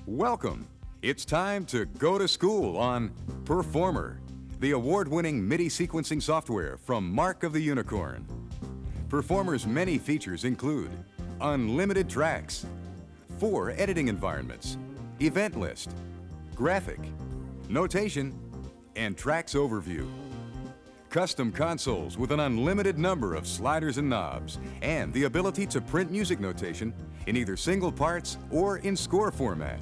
Welcome. It's time to go to school on Performer, the award-winning MIDI sequencing software from Mark of the Unicorn. Performer's many features include unlimited tracks, 4 editing environments, event list, graphic, notation, and tracks overview. Custom consoles with an unlimited number of sliders and knobs, and the ability to print music notation in either single parts or in score format.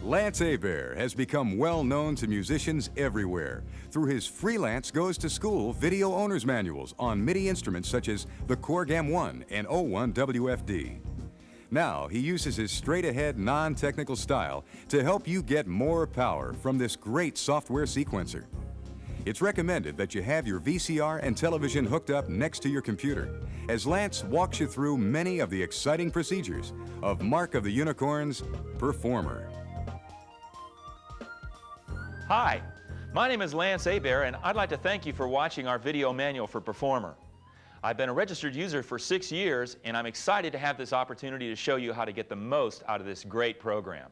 Lance Abair has become well known to musicians everywhere through his freelance goes to school video owner's manuals on MIDI instruments such as the Korg M1 and O1 WFD. Now he uses his straight-ahead, non-technical style to help you get more power from this great software sequencer. It's recommended that you have your VCR and television hooked up next to your computer, as Lance walks you through many of the exciting procedures of Mark of the Unicorn's Performer. Hi, my name is Lance Abair, and I'd like to thank you for watching our video manual for Performer. I've been a registered user for 6 years, and I'm excited to have this opportunity to show you how to get the most out of this great program.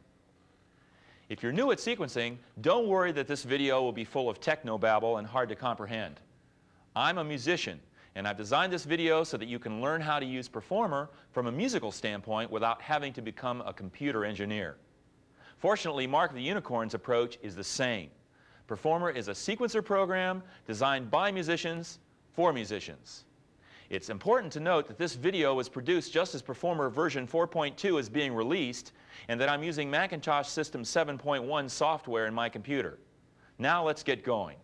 If you're new at sequencing, don't worry that this video will be full of technobabble and hard to comprehend. I'm a musician, and I've designed this video so that you can learn how to use Performer from a musical standpoint without having to become a computer engineer. Fortunately, Mark of the Unicorn's approach is the same. Performer is a sequencer program designed by musicians for musicians. It's important to note that this video was produced just as Performer version 4.2 is being released, and that I'm using Macintosh System 7.1 software in my computer. Now let's get going.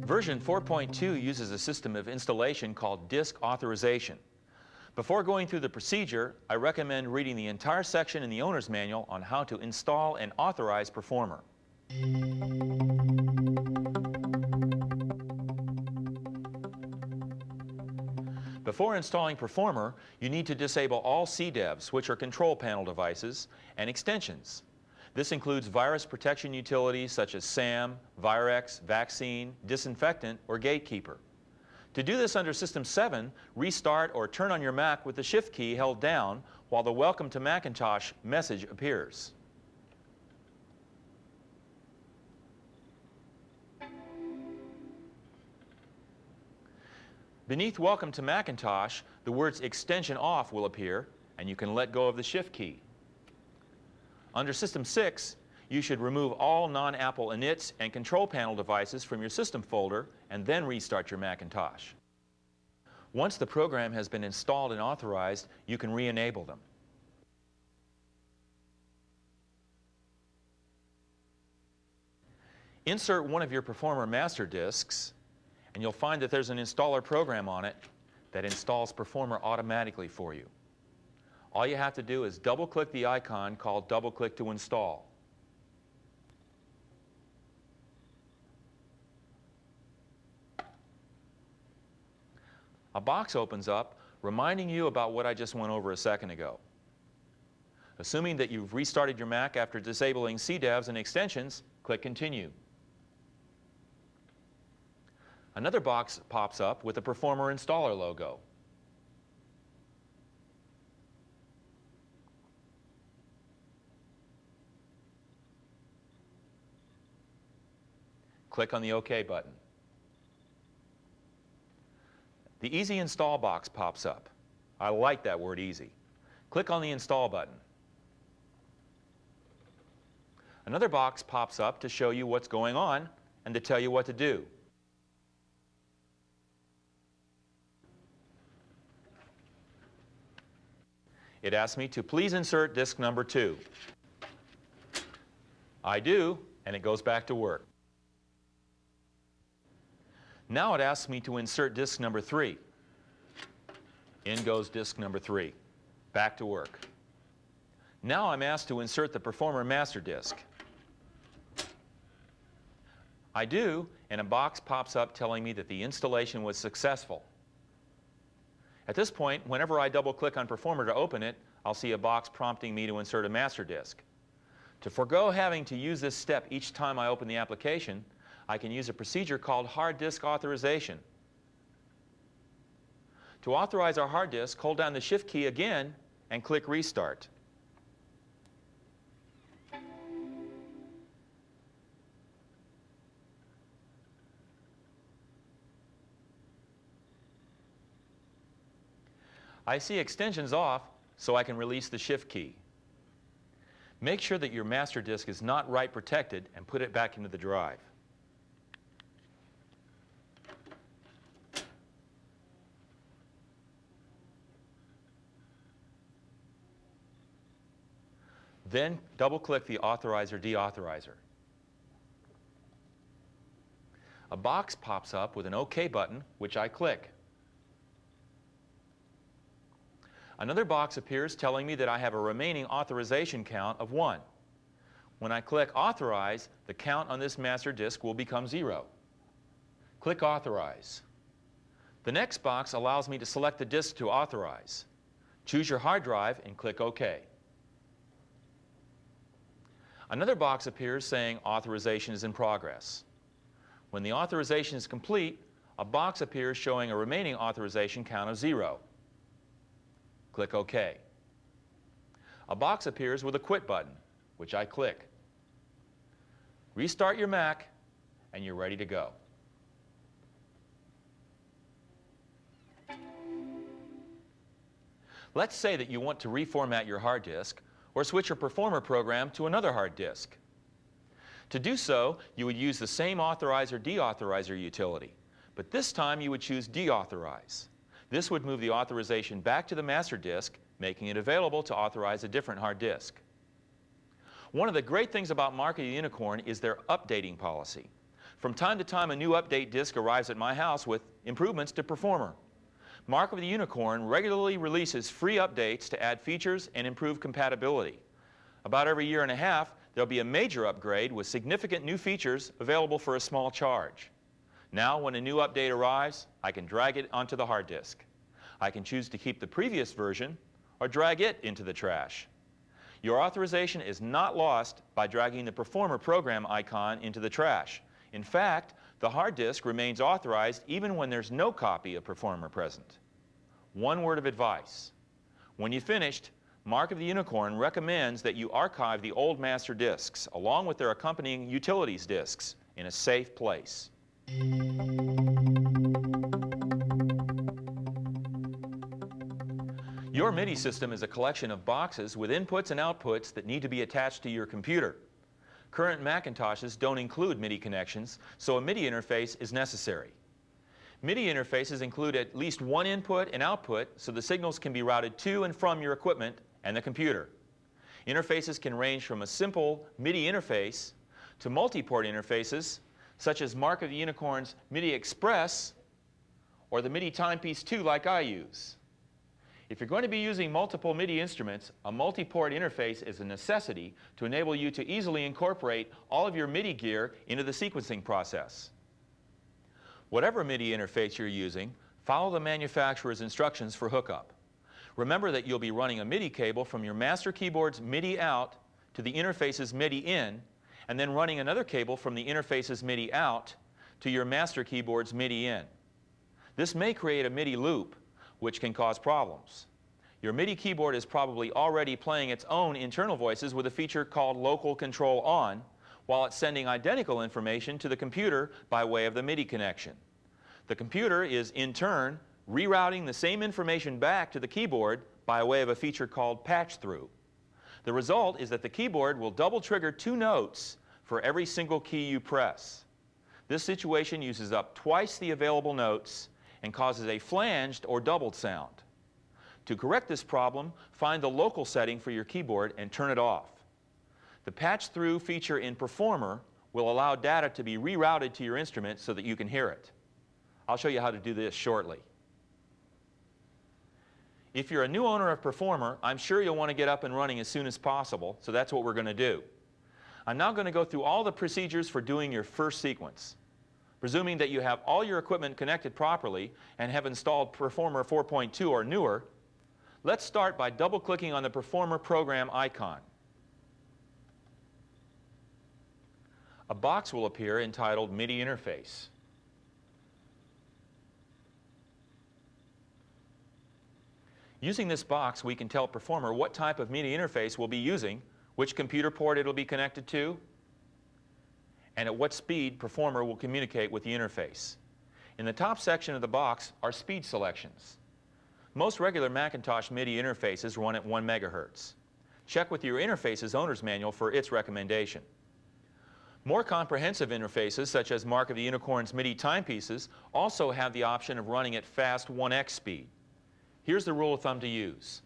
Version 4.2 uses a system of installation called disk authorization. Before going through the procedure, I recommend reading the entire section in the owner's manual on how to install and authorize Performer. Before installing Performer, you need to disable all CDEVs, which are control panel devices, and extensions. This includes virus protection utilities such as SAM, Virex, Vaccine, Disinfectant, or Gatekeeper. To do this under System 7, restart or turn on your Mac with the Shift key held down while the Welcome to Macintosh message appears. Beneath Welcome to Macintosh, the words Extension Off will appear, and you can let go of the Shift key. Under System 6, you should remove all non-Apple inits and control panel devices from your system folder and then restart your Macintosh. Once the program has been installed and authorized, you can re-enable them. Insert one of your Performer master discs, and you'll find that there's an installer program on it that installs Performer automatically for you. All you have to do is double-click the icon called Double Click to Install. A box opens up reminding you about what I just went over a second ago. Assuming that you've restarted your Mac after disabling CDEVs and extensions, click Continue. Another box pops up with the Performer installer logo. Click on the OK button. The Easy Install box pops up. I like that word easy. Click on the Install button. Another box pops up to show you what's going on and to tell you what to do. It asks me to please insert disk number 2. I do, and it goes back to work. Now it asks me to insert disk number 3. In goes disk number 3. Back to work. Now I'm asked to insert the Performer master disk. I do, and a box pops up telling me that the installation was successful. At this point, whenever I double-click on Performer to open it, I'll see a box prompting me to insert a master disk. To forego having to use this step each time I open the application, I can use a procedure called hard disk authorization. To authorize our hard disk, hold down the Shift key again and click Restart. I see extensions off, so I can release the Shift key. Make sure that your master disk is not write protected and put it back into the drive. Then double-click the authorizer deauthorizer. A box pops up with an OK button, which I click. Another box appears telling me that I have a remaining authorization count of 1. When I click Authorize, the count on this master disk will become 0. Click Authorize. The next box allows me to select the disk to authorize. Choose your hard drive and click OK. Another box appears saying Authorization is in progress. When the authorization is complete, a box appears showing a remaining authorization count of 0. Click OK. A box appears with a Quit button, which I click. Restart your Mac, and you're ready to go. Let's say that you want to reformat your hard disk or switch your Performer program to another hard disk. To do so, you would use the same authorizer-deauthorizer utility, but this time you would choose Deauthorize. This would move the authorization back to the master disk, making it available to authorize a different hard disk. One of the great things about Mark of the Unicorn is their updating policy. From time to time, a new update disk arrives at my house with improvements to Performer. Mark of the Unicorn regularly releases free updates to add features and improve compatibility. About every year and a half, there'll be a major upgrade with significant new features available for a small charge. Now, when a new update arrives, I can drag it onto the hard disk. I can choose to keep the previous version or drag it into the trash. Your authorization is not lost by dragging the Performer program icon into the trash. In fact, the hard disk remains authorized even when there's no copy of Performer present. One word of advice. When you've finished, Mark of the Unicorn recommends that you archive the old master disks along with their accompanying utilities disks in a safe place. Your MIDI system is a collection of boxes with inputs and outputs that need to be attached to your computer. Current Macintoshes don't include MIDI connections, so a MIDI interface is necessary. MIDI interfaces include at least one input and output so the signals can be routed to and from your equipment and the computer. Interfaces can range from a simple MIDI interface to multi-port interfaces such as Mark of the Unicorn's MIDI Express or the MIDI Timepiece 2 like I use. If you're going to be using multiple MIDI instruments, a multi-port interface is a necessity to enable you to easily incorporate all of your MIDI gear into the sequencing process. Whatever MIDI interface you're using, follow the manufacturer's instructions for hookup. Remember that you'll be running a MIDI cable from your master keyboard's MIDI out to the interface's MIDI in, and then running another cable from the interface's MIDI out to your master keyboard's MIDI in. This may create a MIDI loop, which can cause problems. Your MIDI keyboard is probably already playing its own internal voices with a feature called Local Control On, while it's sending identical information to the computer by way of the MIDI connection. The computer is, in turn, rerouting the same information back to the keyboard by way of a feature called Patch Through. The result is that the keyboard will double trigger 2 notes for every single key you press. This situation uses up twice the available notes and causes a flanged or doubled sound. To correct this problem, find the local setting for your keyboard and turn it off. The Patch Through feature in Performer will allow data to be rerouted to your instrument so that you can hear it. I'll show you how to do this shortly. If you're a new owner of Performer, I'm sure you'll want to get up and running as soon as possible, so that's what we're going to do. I'm now going to go through all the procedures for doing your first sequence. Presuming that you have all your equipment connected properly and have installed Performer 4.2 or newer, let's start by double-clicking on the Performer program icon. A box will appear entitled MIDI Interface. Using this box, we can tell Performer what type of MIDI interface we'll be using, which computer port it'll be connected to, and at what speed Performer will communicate with the interface. In the top section of the box are speed selections. Most regular Macintosh MIDI interfaces run at 1 megahertz. Check with your interface's owner's manual for its recommendation. More comprehensive interfaces, such as Mark of the Unicorn's MIDI timepieces, also have the option of running at fast 1x speed. Here's the rule of thumb to use.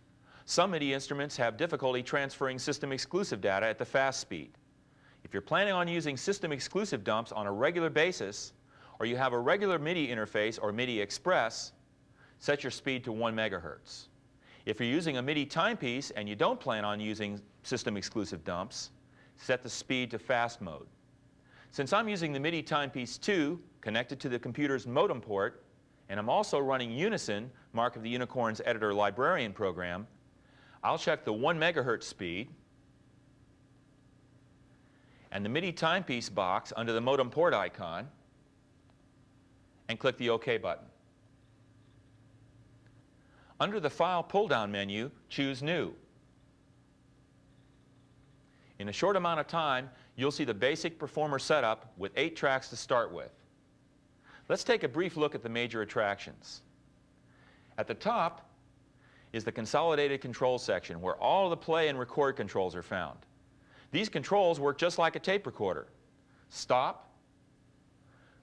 Some MIDI instruments have difficulty transferring system-exclusive data at the fast speed. If you're planning on using system-exclusive dumps on a regular basis, or you have a regular MIDI interface or MIDI Express, set your speed to 1 megahertz. If you're using a MIDI timepiece and you don't plan on using system-exclusive dumps, set the speed to fast mode. Since I'm using the MIDI timepiece 2 connected to the computer's modem port, and I'm also running Unison, Mark of the Unicorn's editor librarian program, I'll check the 1 megahertz speed and the MIDI timepiece box under the modem port icon and click the OK button. Under the File pull-down menu, choose New. In a short amount of time, you'll see the basic Performer setup with 8 tracks to start with. Let's take a brief look at the major attractions. At the top is the consolidated control section, where all the play and record controls are found. These controls work just like a tape recorder. Stop,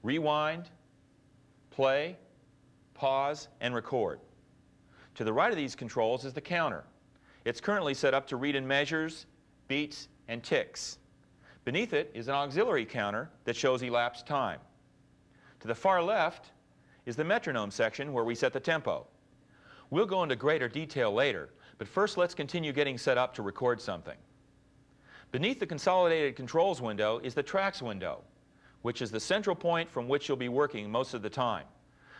rewind, play, pause, and record. To the right of these controls is the counter. It's currently set up to read in measures, beats, and ticks. Beneath it is an auxiliary counter that shows elapsed time. To the far left is the metronome section, where we set the tempo. We'll go into greater detail later, but first let's continue getting set up to record something. Beneath the consolidated controls window is the tracks window, which is the central point from which you'll be working most of the time.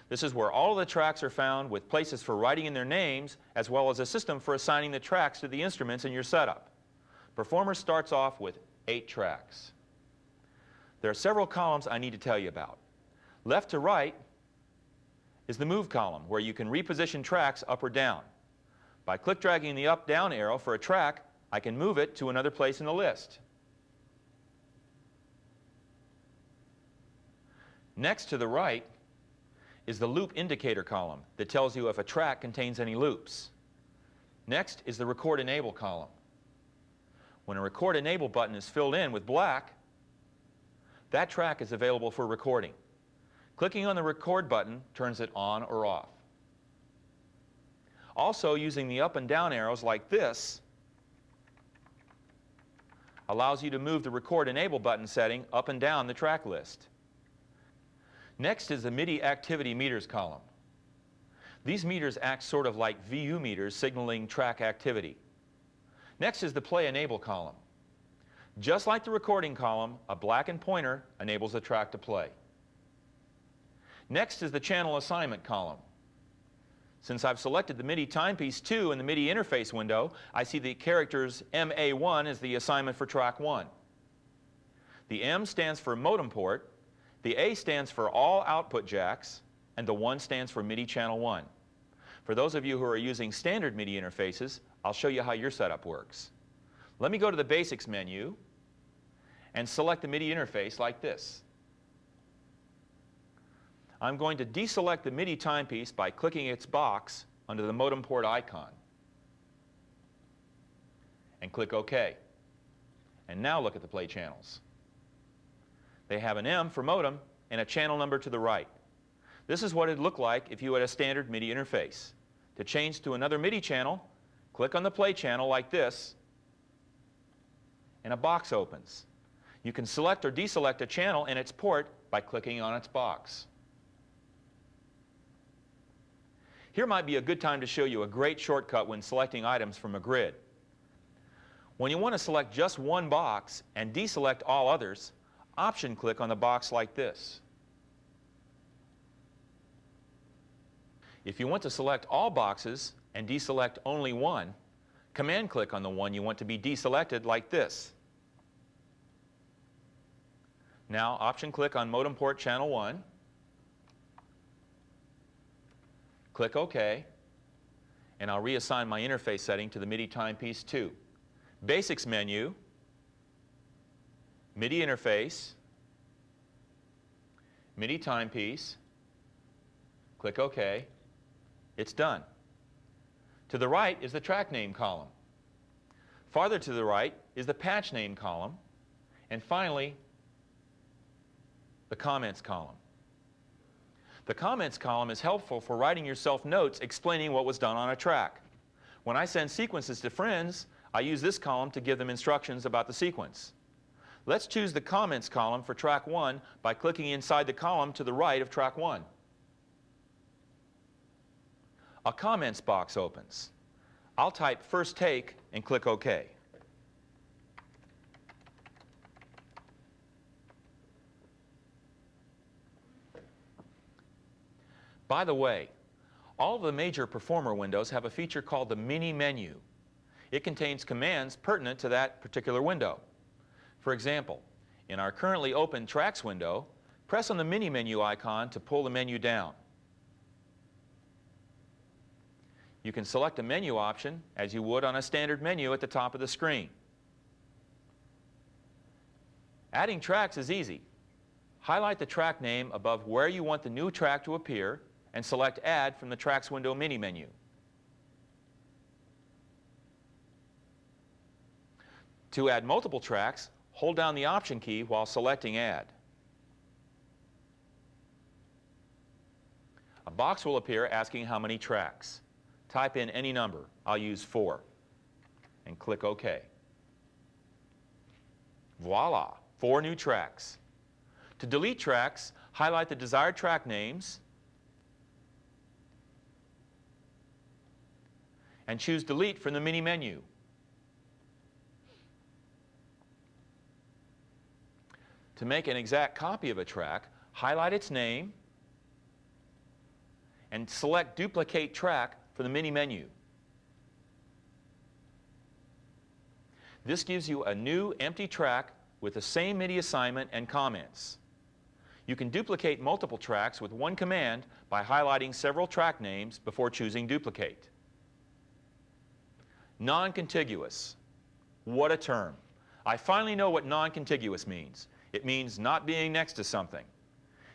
This is where all of the tracks are found, with places for writing in their names, as well as a system for assigning the tracks to the instruments in your setup. Performer starts off with 8 tracks. There are several columns I need to tell you about. Left to right is the Move column, where you can reposition tracks up or down. By click-dragging the up-down arrow for a track, I can move it to another place in the list. Next to the right is the Loop Indicator column that tells you if a track contains any loops. Next is the Record Enable column. When a Record Enable button is filled in with black, that track is available for recording. Clicking on the Record button turns it on or off. Also, using the up and down arrows like this allows you to move the Record Enable button setting up and down the track list. Next is the MIDI Activity Meters column. These meters act sort of like VU meters signaling track activity. Next is the Play Enable column. Just like the recording column, a blackened pointer enables the track to play. Next is the Channel Assignment column. Since I've selected the MIDI timepiece 2 in the MIDI interface window, I see the characters MA1 as the assignment for track 1. The M stands for modem port, the A stands for all output jacks, and the 1 stands for MIDI channel 1. For those of you who are using standard MIDI interfaces, I'll show you how your setup works. Let me go to the Basics menu and select the MIDI interface like this. I'm going to deselect the MIDI timepiece by clicking its box under the modem port icon and click OK. And now look at the play channels. They have an M for modem and a channel number to the right. This is what it'd look like if you had a standard MIDI interface. To change to another MIDI channel, click on the play channel like this, and a box opens. You can select or deselect a channel and its port by clicking on its box. Here might be a good time to show you a great shortcut when selecting items from a grid. When you want to select just one box and deselect all others, Option-click on the box like this. If you want to select all boxes and deselect only one, Command-click on the one you want to be deselected like this. Now, Option-click on modem port channel 1. Click OK. and I'll reassign my interface setting to the MIDI timepiece 2. Basics menu, MIDI interface, MIDI timepiece, click OK. It's done. To the right is the track name column. Farther to the right is the patch name column. And finally, the comments column. The comments column is helpful for writing yourself notes explaining what was done on a track. When I send sequences to friends, I use this column to give them instructions about the sequence. Let's choose the comments column for track 1 by clicking inside the column to the right of track 1. A comments box opens. I'll type first take and click OK. By the way, all of the major Performer windows have a feature called the mini menu. It contains commands pertinent to that particular window. For example, in our currently open Tracks window, press on the mini menu icon to pull the menu down. You can select a menu option as you would on a standard menu at the top of the screen. Adding tracks is easy. Highlight the track name above where you want the new track to appear and select Add from the Tracks window mini menu. To add multiple tracks, hold down the Option key while selecting Add. A box will appear asking how many tracks. Type in any number. I'll use 4. And click OK. Voila! 4 new tracks. To delete tracks, highlight the desired track names and choose Delete from the mini menu. To make an exact copy of a track, highlight its name and select Duplicate Track from the mini menu. This gives you a new empty track with the same MIDI assignment and comments. You can duplicate multiple tracks with one command by highlighting several track names before choosing Duplicate. Non-contiguous. What a term. I finally know what non-contiguous means. It means not being next to something.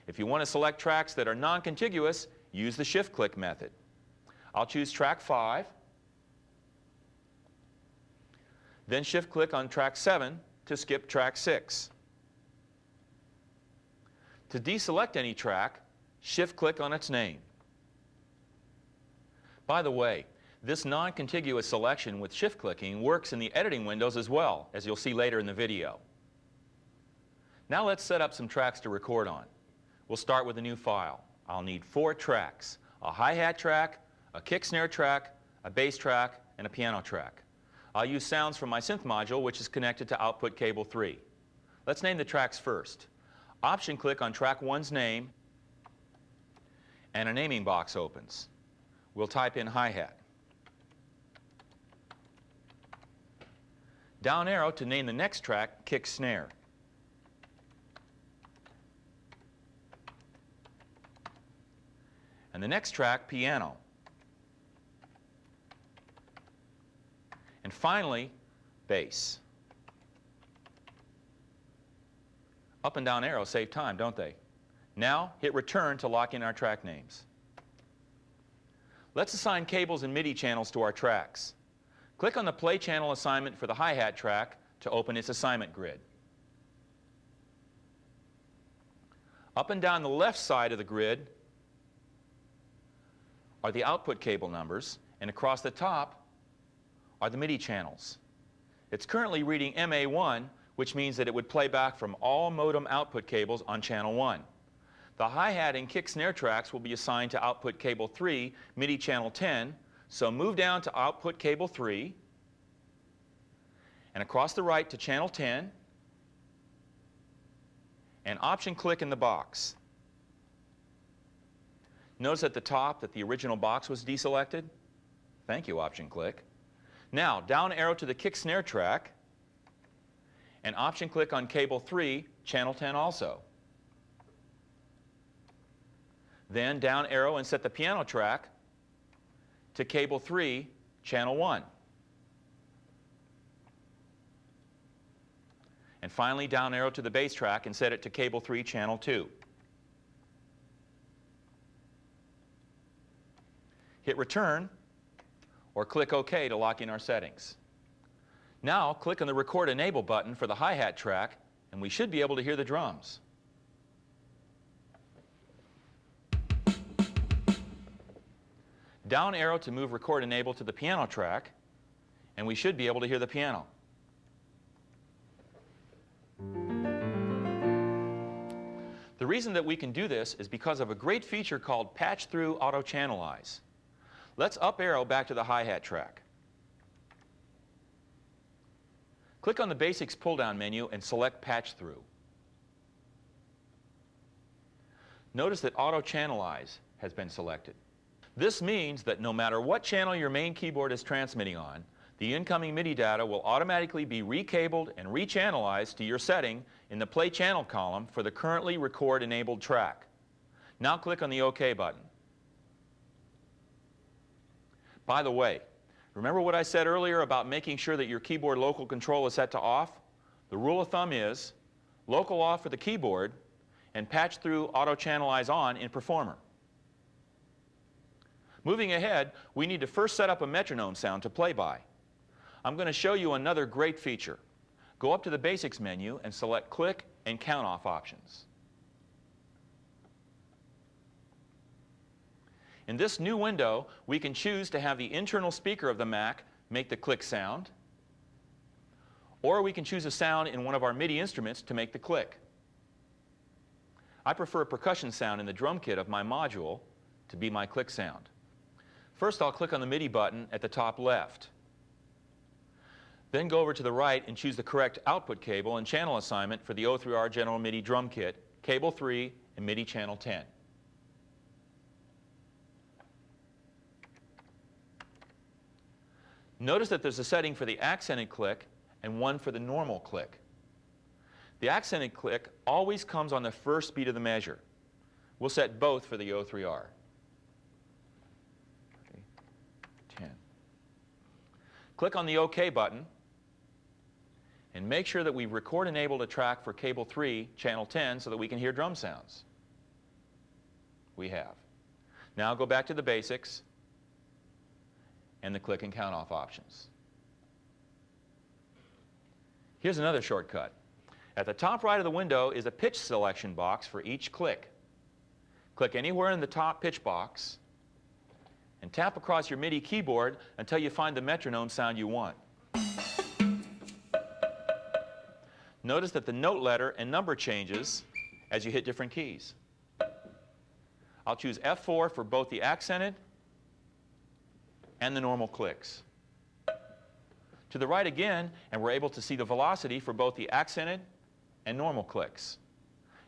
If you want to select tracks that are non-contiguous, use the shift-click method. I'll choose track 5, then shift-click on track 7 to skip track 6. To deselect any track, shift-click on its name. By the way, this non-contiguous selection with shift-clicking works in the editing windows as well, as you'll see later in the video. Now let's set up some tracks to record on. We'll start with a new file. I'll need 4 tracks, a hi-hat track, a kick-snare track, a bass track, and a piano track. I'll use sounds from my synth module, which is connected to output cable 3. Let's name the tracks first. Option-click on track 1's name, and a naming box opens. We'll type in hi-hat. Down arrow to name the next track, kick-snare. And the next track, piano. And finally, bass. Up and down arrows save time, don't they? Now, hit return to lock in our track names. Let's assign cables and MIDI channels to our tracks. Click on the play channel assignment for the hi-hat track to open its assignment grid. Up and down the left side of the grid are the output cable numbers, and across the top are the MIDI channels. It's currently reading MA1, which means that it would play back from all modem output cables on channel 1. The hi-hat and kick-snare tracks will be assigned to output cable 3, MIDI channel 10, so move down to output cable 3, and across the right to channel 10, and option-click in the box. Notice at the top that the original box was deselected. Thank you, option-click. Now, down arrow to the kick-snare track, and option-click on cable 3, channel 10 also. Then down arrow and set the piano track to cable 3, channel 1. And finally, down arrow to the bass track and set it to cable 3, channel 2. Hit return or click OK to lock in our settings. Now click on the record enable button for the hi-hat track and we should be able to hear the drums. Down arrow to move record enable to the piano track and we should be able to hear the piano. The reason that we can do this is because of a great feature called Patch Through Auto Channelize. Let's up arrow back to the hi-hat track. Click on the Basics pull-down menu and select Patch Through. Notice that Auto Channelize has been selected. This means that no matter what channel your main keyboard is transmitting on, the incoming MIDI data will automatically be recabled and rechannelized to your setting in the Play Channel column for the currently record-enabled track. Now click on the OK button. By the way, remember what I said earlier about making sure that your keyboard local control is set to off? The rule of thumb is local off for the keyboard and patch through auto channelize on in Performer. Moving ahead, we need to first set up a metronome sound to play by. I'm going to show you another great feature. Go up to the Basics menu and select Click and Count Off options. In this new window, we can choose to have the internal speaker of the Mac make the click sound, or we can choose a sound in one of our MIDI instruments to make the click. I prefer a percussion sound in the drum kit of my module to be my click sound. First, I'll click on the MIDI button at the top left. Then go over to the right and choose the correct output cable and channel assignment for the O3R General MIDI drum kit, cable 3 and MIDI channel 10. Notice that there's a setting for the accented click and one for the normal click. The accented click always comes on the first beat of the measure. We'll set both for the O3R. 10. Click on the OK button and make sure that we record enabled a track for cable 3, channel 10, so that we can hear drum sounds. We have. Now go back to the Basics and the click and count off options. Here's another shortcut. At the top right of the window is a pitch selection box for each click. Click anywhere in the top pitch box and tap across your MIDI keyboard until you find the metronome sound you want. Notice that the note letter and number changes as you hit different keys. I'll choose F4 for both the accented and the normal clicks. To the right again, and we're able to see the velocity for both the accented and normal clicks.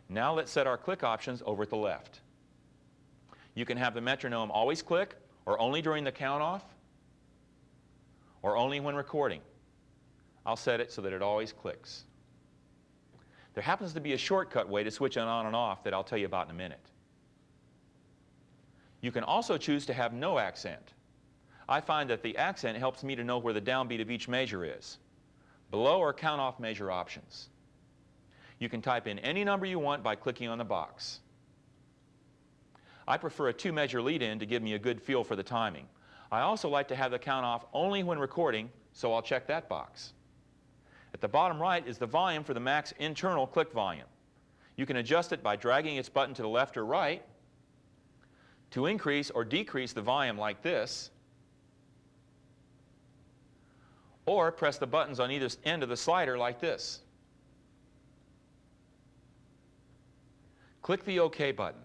Now let's set our click options over at the left. You can have the metronome always click, or only during the count off, or only when recording. I'll set it so that it always clicks. There happens to be a shortcut way to switch it on and off that I'll tell you about in a minute. You can also choose to have no accent. I find that the accent helps me to know where the downbeat of each measure is. Below are count off measure options. You can type in any number you want by clicking on the box. I prefer a 2-measure lead-in to give me a good feel for the timing. I also like to have the count off only when recording, so I'll check that box. At the bottom right is the volume for the Mac's internal click volume. You can adjust it by dragging its button to the left or right to increase or decrease the volume like this, or press the buttons on either end of the slider like this. Click the OK button.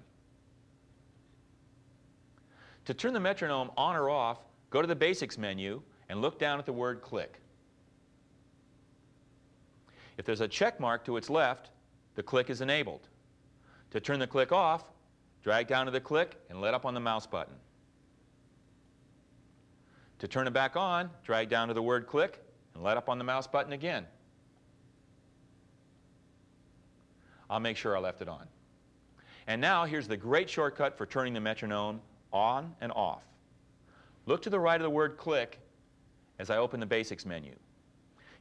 To turn the metronome on or off, go to the Basics menu and look down at the word click. If there's a check mark to its left, the click is enabled. To turn the click off, drag down to the click and let up on the mouse button. To turn it back on, drag down to the word click and let up on the mouse button again. I'll make sure I left it on. And now here's the great shortcut for turning the metronome on and off. Look to the right of the word click as I open the Basics menu.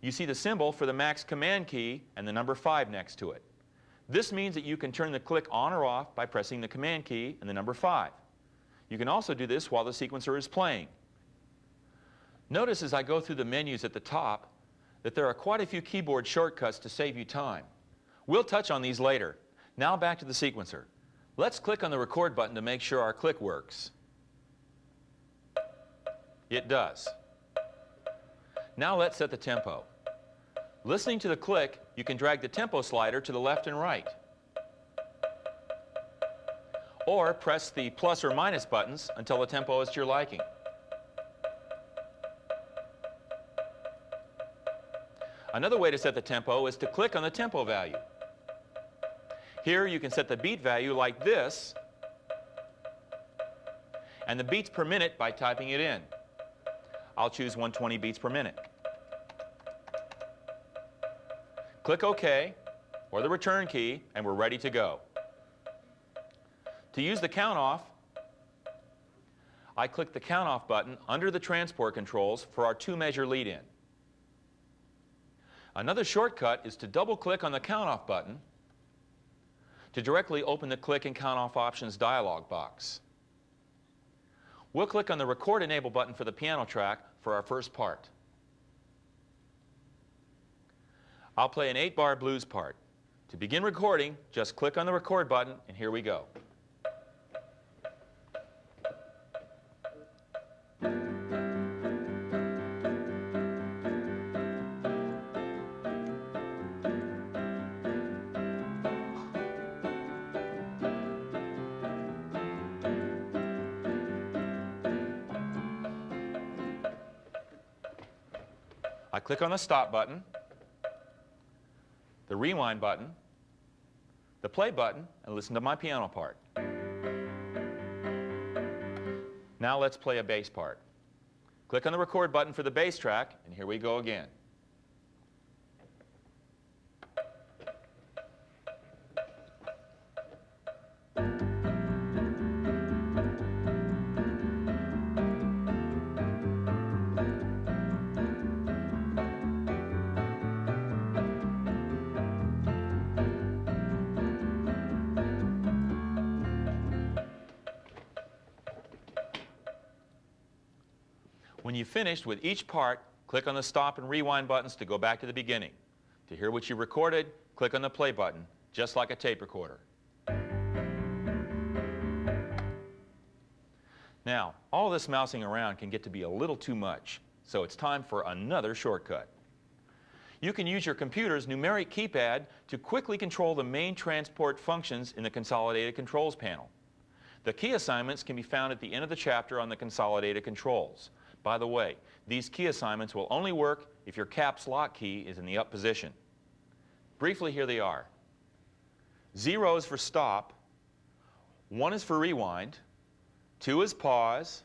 You see the symbol for the max command key and the number 5 next to it. This means that you can turn the click on or off by pressing the command key and the number 5. You can also do this while the sequencer is playing. Notice as I go through the menus at the top that there are quite a few keyboard shortcuts to save you time. We'll touch on these later. Now back to the sequencer. Let's click on the record button to make sure our click works. It does. Now let's set the tempo. Listening to the click, you can drag the tempo slider to the left and right. Or press the plus or minus buttons until the tempo is to your liking. Another way to set the tempo is to click on the tempo value. Here you can set the beat value like this, and the beats per minute by typing it in. I'll choose 120 beats per minute. Click OK, or the return key, and we're ready to go. To use the count off, I click the count off button under the transport controls for our 2-measure lead-in. Another shortcut is to double-click on the count off button to directly open the click and count off options dialog box. We'll click on the record enable button for the piano track for our first part. I'll play an 8-bar blues part. To begin recording, just click on the record button and here we go. I click on the stop button, the rewind button, the play button, and listen to my piano part. Now let's play a bass part. Click on the record button for the bass track, and here we go again. When you've finished with each part, click on the stop and rewind buttons to go back to the beginning. To hear what you recorded, click on the play button, just like a tape recorder. Now, all this mousing around can get to be a little too much, so it's time for another shortcut. You can use your computer's numeric keypad to quickly control the main transport functions in the Consolidated Controls panel. The key assignments can be found at the end of the chapter on the Consolidated Controls. By the way, these key assignments will only work if your caps lock key is in the up position. Briefly, here they are. 0 is for stop, 1 is for rewind, 2 is pause,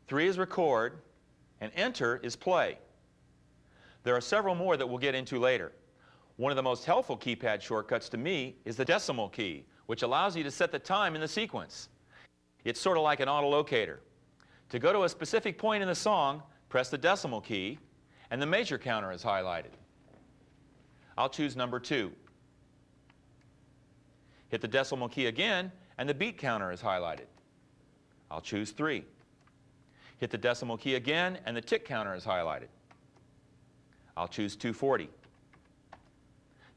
3 is record, and enter is play. There are several more that we'll get into later. One of the most helpful keypad shortcuts to me is the decimal key, which allows you to set the time in the sequence. It's sort of like an autolocator. To go to a specific point in the song, press the decimal key, and the measure counter is highlighted. I'll choose number 2. Hit the decimal key again, and the beat counter is highlighted. I'll choose 3. Hit the decimal key again, and the tick counter is highlighted. I'll choose 240.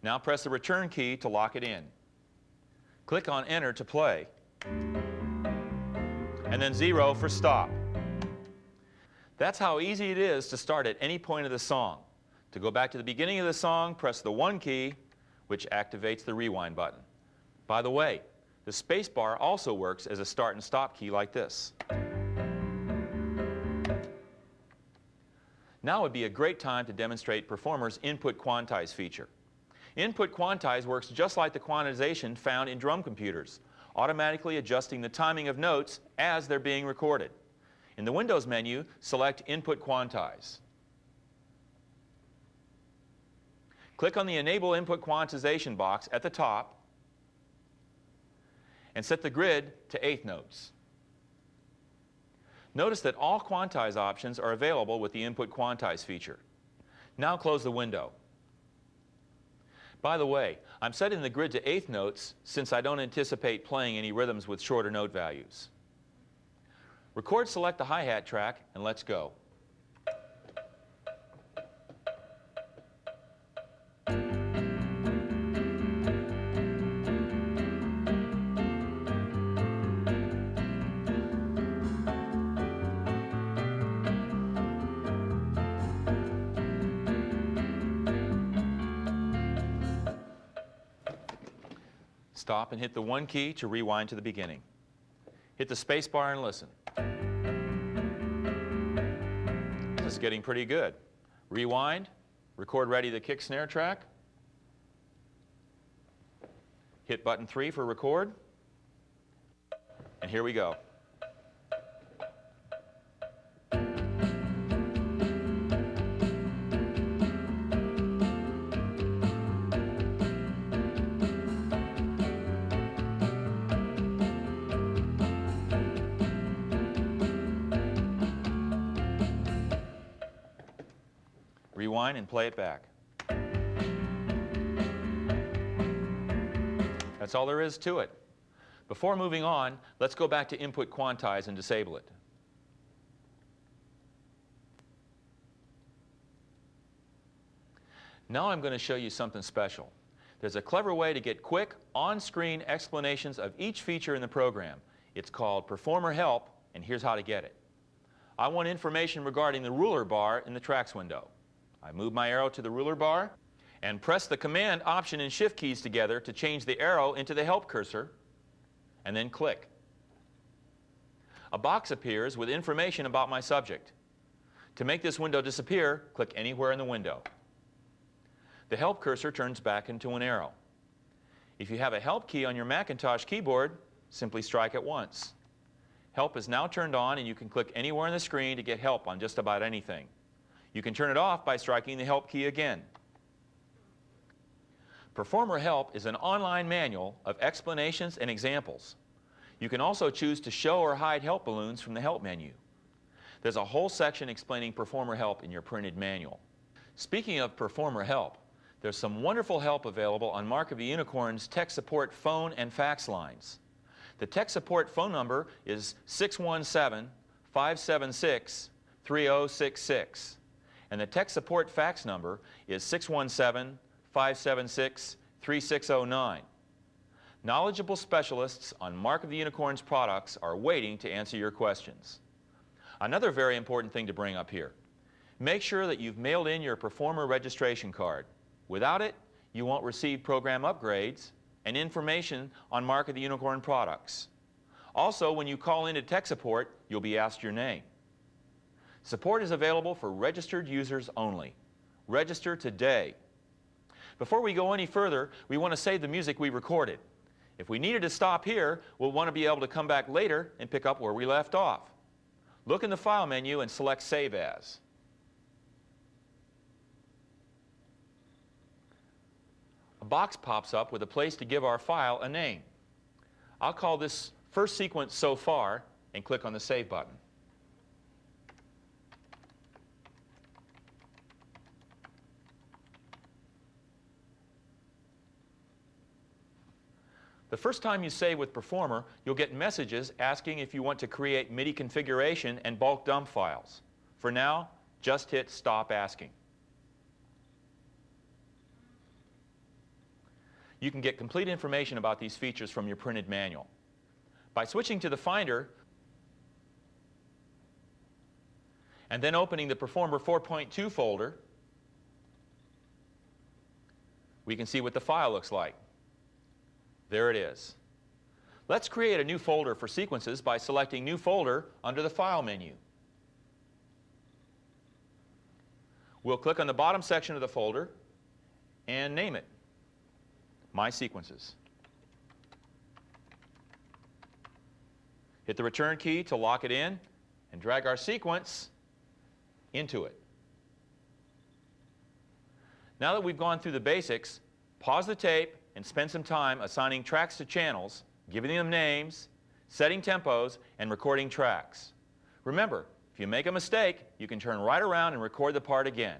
Now press the return key to lock it in. Click on Enter to play, and then 0 for stop. That's how easy it is to start at any point of the song. To go back to the beginning of the song, press the 1 key, which activates the rewind button. By the way, the space bar also works as a start and stop key like this. Now would be a great time to demonstrate Performer's Input Quantize feature. Input Quantize works just like the quantization found in drum computers, automatically adjusting the timing of notes as they're being recorded. In the Windows menu, select Input Quantize. Click on the Enable Input Quantization box at the top and set the grid to 1/8 notes. Notice that all quantize options are available with the Input Quantize feature. Now close the window. By the way, I'm setting the grid to 1/8 notes since I don't anticipate playing any rhythms with shorter note values. Record select the hi-hat track and let's go. Stop and hit the 1 key to rewind to the beginning. Hit the space bar and listen. This is getting pretty good. Rewind, record ready the kick snare track. Hit button 3 for record. And here we go. Rewind and play it back. That's all there is to it. Before moving on, let's go back to Input Quantize and disable it. Now I'm going to show you something special. There's a clever way to get quick, on-screen explanations of each feature in the program. It's called Performer Help, and here's how to get it. I want information regarding the ruler bar in the tracks window. I move my arrow to the ruler bar and press the Command, Option, and Shift keys together to change the arrow into the help cursor, and then click. A box appears with information about my subject. To make this window disappear, click anywhere in the window. The help cursor turns back into an arrow. If you have a help key on your Macintosh keyboard, simply strike it once. Help is now turned on, and you can click anywhere on the screen to get help on just about anything. You can turn it off by striking the help key again. Performer Help is an online manual of explanations and examples. You can also choose to show or hide help balloons from the help menu. There's a whole section explaining Performer Help in your printed manual. Speaking of Performer Help, there's some wonderful help available on Mark of the Unicorn's tech support phone and fax lines. The tech support phone number is 617-576-3066. And the tech support fax number is 617-576-3609. Knowledgeable specialists on Mark of the Unicorn's products are waiting to answer your questions. Another very important thing to bring up here. Make sure that you've mailed in your Performer registration card. Without it, you won't receive program upgrades and information on Mark of the Unicorn products. Also, when you call into tech support, you'll be asked your name. Support is available for registered users only. Register today. Before we go any further, we want to save the music we recorded. If we needed to stop here, we'll want to be able to come back later and pick up where we left off. Look in the File menu and select Save As. A box pops up with a place to give our file a name. I'll call this first sequence So Far and click on the Save button. The first time you save with Performer, you'll get messages asking if you want to create MIDI configuration and bulk dump files. For now, just hit Stop Asking. You can get complete information about these features from your printed manual. By switching to the Finder and then opening the Performer 4.2 folder, we can see what the file looks like. There it is. Let's create a new folder for sequences by selecting New Folder under the File menu. We'll click on the bottom section of the folder and name it My Sequences. Hit the Return key to lock it in and drag our sequence into it. Now that we've gone through the basics, pause the tape and spend some time assigning tracks to channels, giving them names, setting tempos, and recording tracks. Remember, if you make a mistake, you can turn right around and record the part again.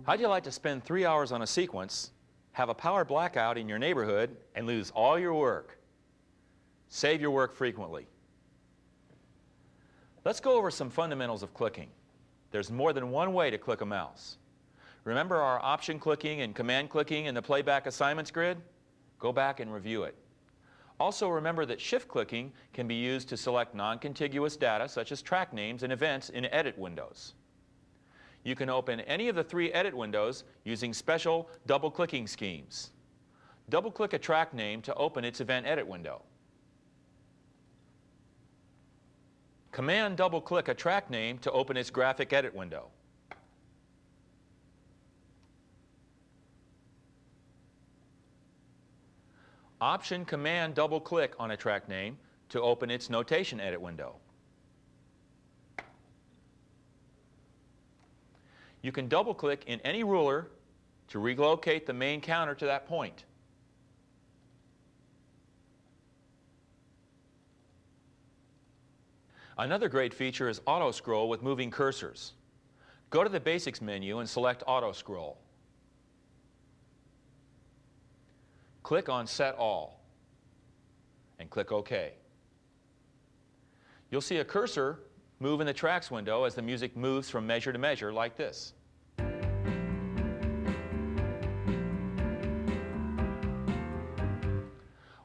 How'd you like to spend 3 hours on a sequence, have a power blackout in your neighborhood, and lose all your work? Save your work frequently. Let's go over some fundamentals of clicking. There's more than one way to click a mouse. Remember our option clicking and command clicking in the playback assignments grid? Go back and review it. Also remember that shift clicking can be used to select non-contiguous data such as track names and events in edit windows. You can open any of the 3 edit windows using special double-clicking schemes. Double-click a track name to open its event edit window. Command double-click a track name to open its graphic edit window. Option Command double-click on a track name to open its notation edit window. You can double-click in any ruler to relocate the main counter to that point. Another great feature is auto scroll with moving cursors. Go to the Basics menu and select Auto Scroll. Click on Set All and click OK. You'll see a cursor move in the tracks window as the music moves from measure to measure like this.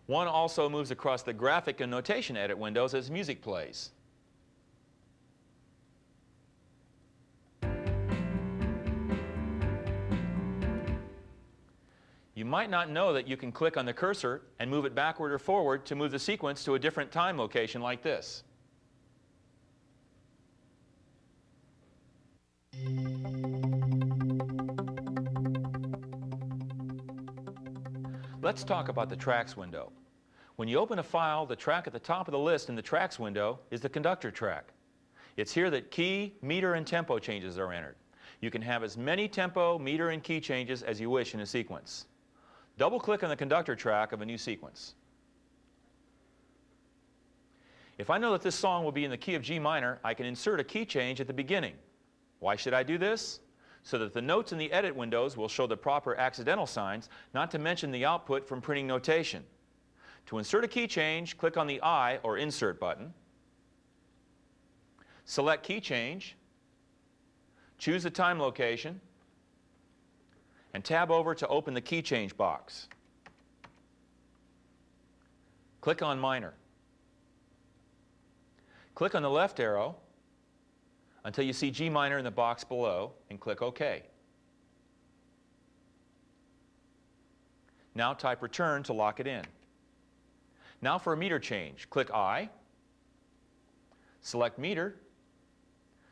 One also moves across the graphic and notation edit windows as music plays. You might not know that you can click on the cursor and move it backward or forward to move the sequence to a different time location like this. Let's talk about the tracks window. When you open a file, the track at the top of the list in the tracks window is the conductor track. It's here that key, meter, and tempo changes are entered. You can have as many tempo, meter, and key changes as you wish in a sequence. Double-click on the conductor track of a new sequence. If I know that this song will be in the key of G minor, I can insert a key change at the beginning. Why should I do this? So that the notes in the edit windows will show the proper accidental signs, not to mention the output from printing notation. To insert a key change, click on the I or Insert button. Select Key Change. Choose the time location. And tab over to open the key change box. Click on Minor. Click on the left arrow until you see G minor in the box below and click OK. Now type Return to lock it in. Now for a meter change, click I, select Meter,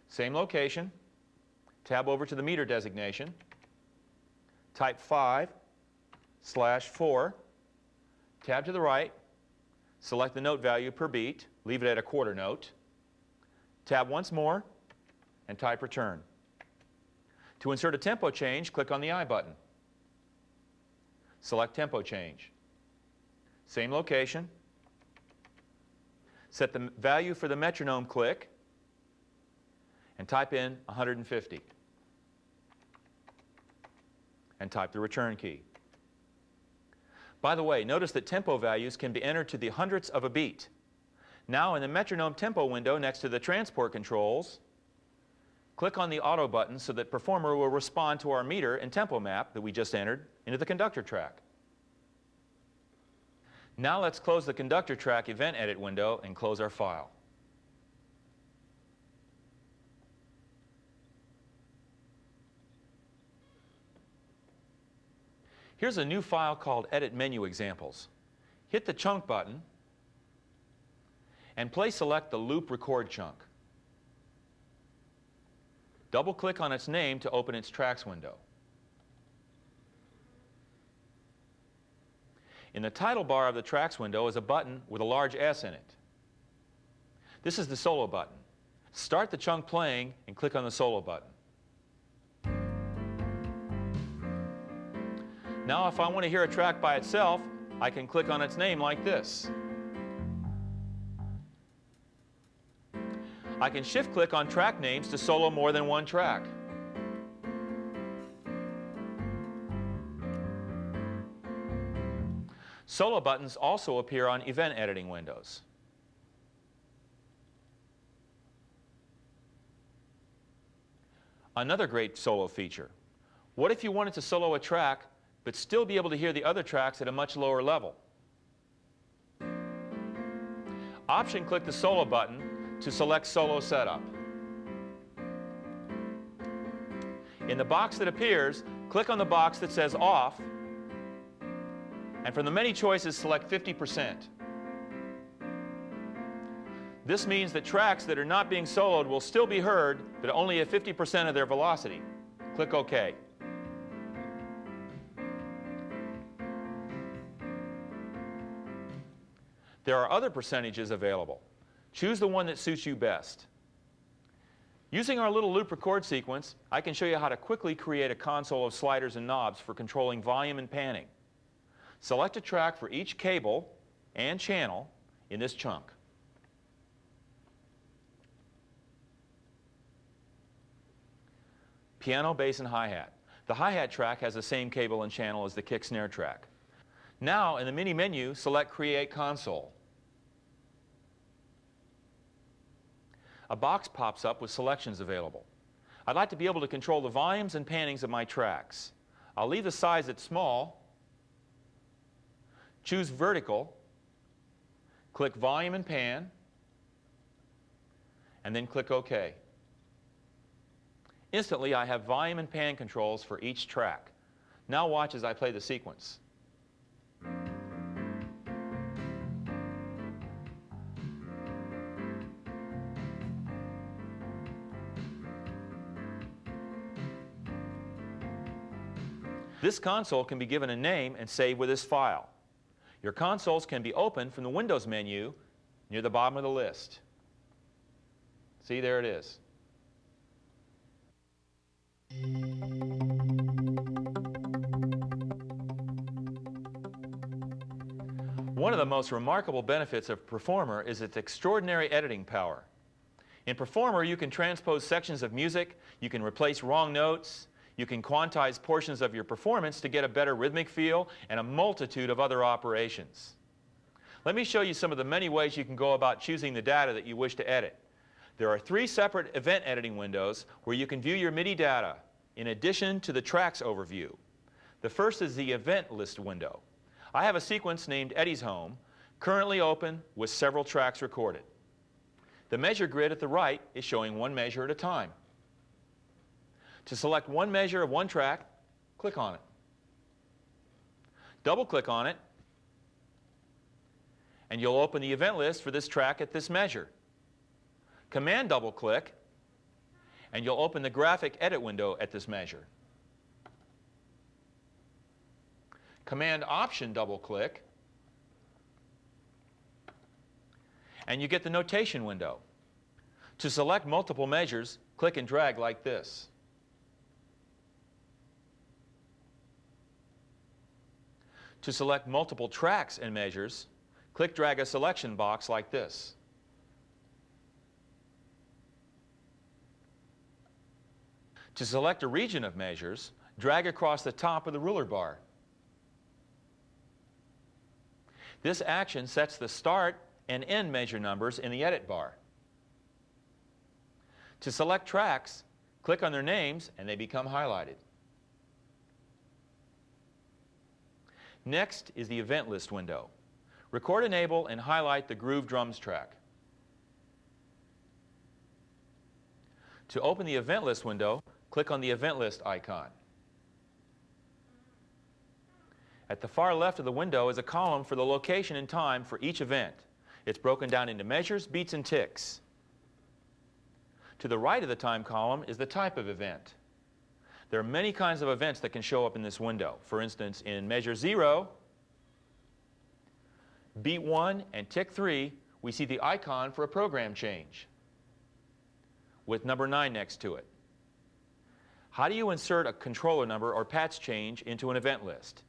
same location, tab over to the meter designation, type 5/4, tab to the right, select the note value per beat, leave it at a quarter note, tab once more, and type Return. To insert a tempo change, click on the I button. Select Tempo Change. Same location. Set the value for the metronome click, and type in 150. And type the return key. By the way, notice that tempo values can be entered to the hundredths of a beat. Now in the metronome tempo window next to the transport controls, click on the auto button so that Performer will respond to our meter and tempo map that we just entered into the conductor track. Now let's close the conductor track event edit window and close our file. Here's a new file called Edit Menu Examples. Hit the chunk button and select the loop record chunk. Double-click on its name to open its tracks window. In the title bar of the tracks window is a button with a large S in it. This is the solo button. Start the chunk playing and click on the solo button. Now if I want to hear a track by itself, I can click on its name like this. I can shift-click on track names to solo more than one track. Solo buttons also appear on event editing windows. Another great solo feature. What if you wanted to solo a track but still be able to hear the other tracks at a much lower level? Option-click the solo button to select Solo Setup. In the box that appears, click on the box that says Off, and from the many choices, select 50%. This means that tracks that are not being soloed will still be heard, but only at 50% of their velocity. Click OK. There are other percentages available. Choose the one that suits you best. Using our little loop record sequence, I can show you how to quickly create a console of sliders and knobs for controlling volume and panning. Select a track for each cable and channel in this chunk. Piano, bass, and hi-hat. The hi-hat track has the same cable and channel as the kick snare track. Now, in the mini menu, select Create Console. A box pops up with selections available. I'd like to be able to control the volumes and pannings of my tracks. I'll leave the size at small, choose vertical, click volume and pan, and then click OK. Instantly, I have volume and pan controls for each track. Now watch as I play the sequence. This console can be given a name and saved with this file. Your consoles can be opened from the Windows menu near the bottom of the list. See, there it is. One of the most remarkable benefits of Performer is its extraordinary editing power. In Performer, you can transpose sections of music, you can replace wrong notes, you can quantize portions of your performance to get a better rhythmic feel, and a multitude of other operations. Let me show you some of the many ways you can go about choosing the data that you wish to edit. There are 3 separate event editing windows where you can view your MIDI data, in addition to the tracks overview. The first is the event list window. I have a sequence named Eddie's Home, currently open with several tracks recorded. The measure grid at the right is showing one measure at a time. To select one measure of one track, click on it. Double-click on it, and you'll open the event list for this track at this measure. Command double-click, and you'll open the graphic edit window at this measure. Command Option double-click, and you get the notation window. To select multiple measures, click and drag like this. To select multiple tracks and measures, click drag a selection box like this. To select a region of measures, drag across the top of the ruler bar. This action sets the start and end measure numbers in the edit bar. To select tracks, click on their names and they become highlighted. Next is the event list window. Record, enable, and highlight the Groove Drums track. To open the event list window, click on the event list icon. At the far left of the window is a column for the location and time for each event. It's broken down into measures, beats, and ticks. To the right of the time column is the type of event. There are many kinds of events that can show up in this window. For instance, in measure 0, beat 1, and tick 3, we see the icon for a program change with number 9 next to it. How do you insert a controller number or patch change into an event list?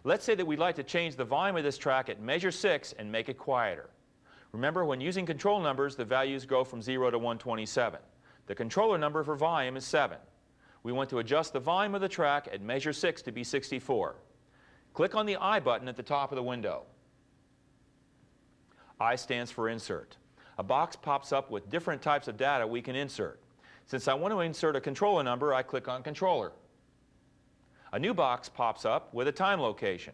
Let's say that we'd like to change the volume of this track at measure 6 and make it quieter. Remember, when using control numbers, the values go from 0 to 127. The controller number for volume is 7. We want to adjust the volume of the track at measure 6 to be 64. Click on the I button at the top of the window. I stands for insert. A box pops up with different types of data we can insert. Since I want to insert a controller number, I click on controller. A new box pops up with a time location.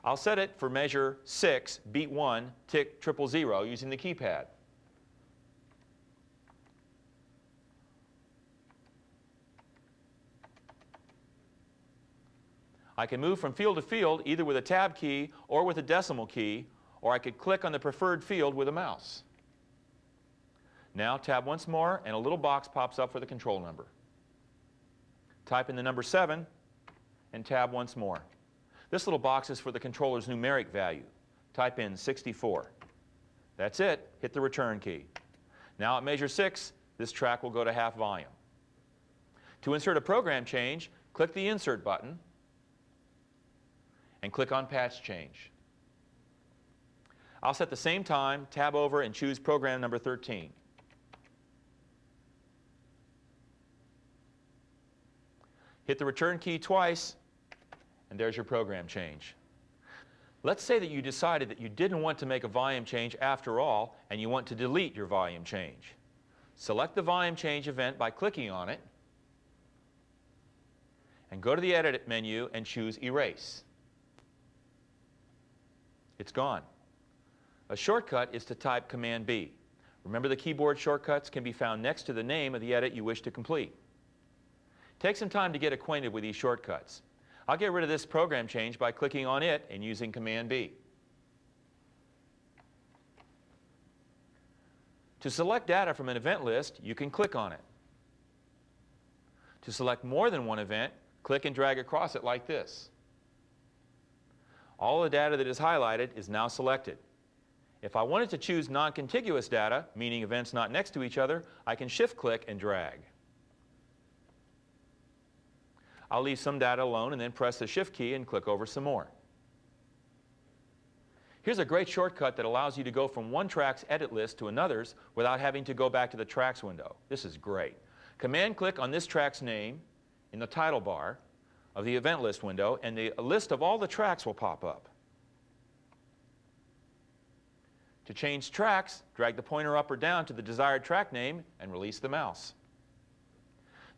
I'll set it for measure 6, beat 1, tick 000 using the keypad. I can move from field to field either with a tab key or with a decimal key, or I could click on the preferred field with a mouse. Now tab once more and a little box pops up for the control number. Type in the number 7 and tab once more. This little box is for the controller's numeric value. Type in 64. That's it. Hit the return key. Now at measure 6, this track will go to half volume. To insert a program change, click the Insert button and click on Patch Change. I'll set the same time, tab over, and choose program number 13. Hit the return key twice, and there's your program change. Let's say that you decided that you didn't want to make a volume change after all, and you want to delete your volume change. Select the volume change event by clicking on it, and go to the Edit menu and choose Erase. It's gone. A shortcut is to type Command B. Remember, the keyboard shortcuts can be found next to the name of the edit you wish to complete. Take some time to get acquainted with these shortcuts. I'll get rid of this program change by clicking on it and using Command B. To select data from an event list, you can click on it. To select more than one event, click and drag across it like this. All the data that is highlighted is now selected. If I wanted to choose non-contiguous data, meaning events not next to each other, I can shift-click and drag. I'll leave some data alone and then press the Shift key and click over some more. Here's a great shortcut that allows you to go from one track's edit list to another's without having to go back to the Tracks window. This is great. Command-click on this track's name in the title bar of the event list window, and a list of all the tracks will pop up. To change tracks, drag the pointer up or down to the desired track name and release the mouse.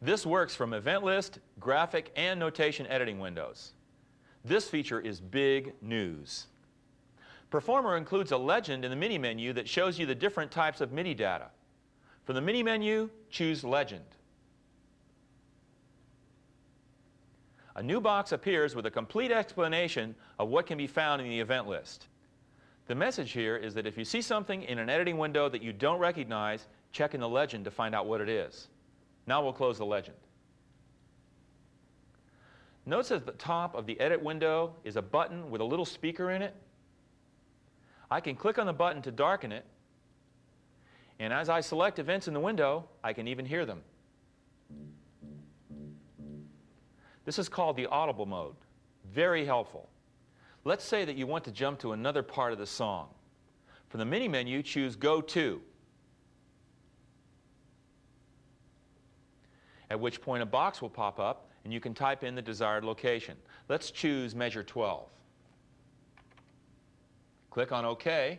This works from event list, graphic, and notation editing windows. This feature is big news. Performer includes a legend in the mini menu that shows you the different types of MIDI data. From the mini menu, choose Legend. A new box appears with a complete explanation of what can be found in the event list. The message here is that if you see something in an editing window that you don't recognize, check in the legend to find out what it is. Now we'll close the legend. Notice at the top of the edit window is a button with a little speaker in it. I can click on the button to darken it, and as I select events in the window, I can even hear them. This is called the audible mode. Very helpful. Let's say that you want to jump to another part of the song. From the mini menu, choose Go To, at which point a box will pop up and you can type in the desired location. Let's choose measure 12. Click on OK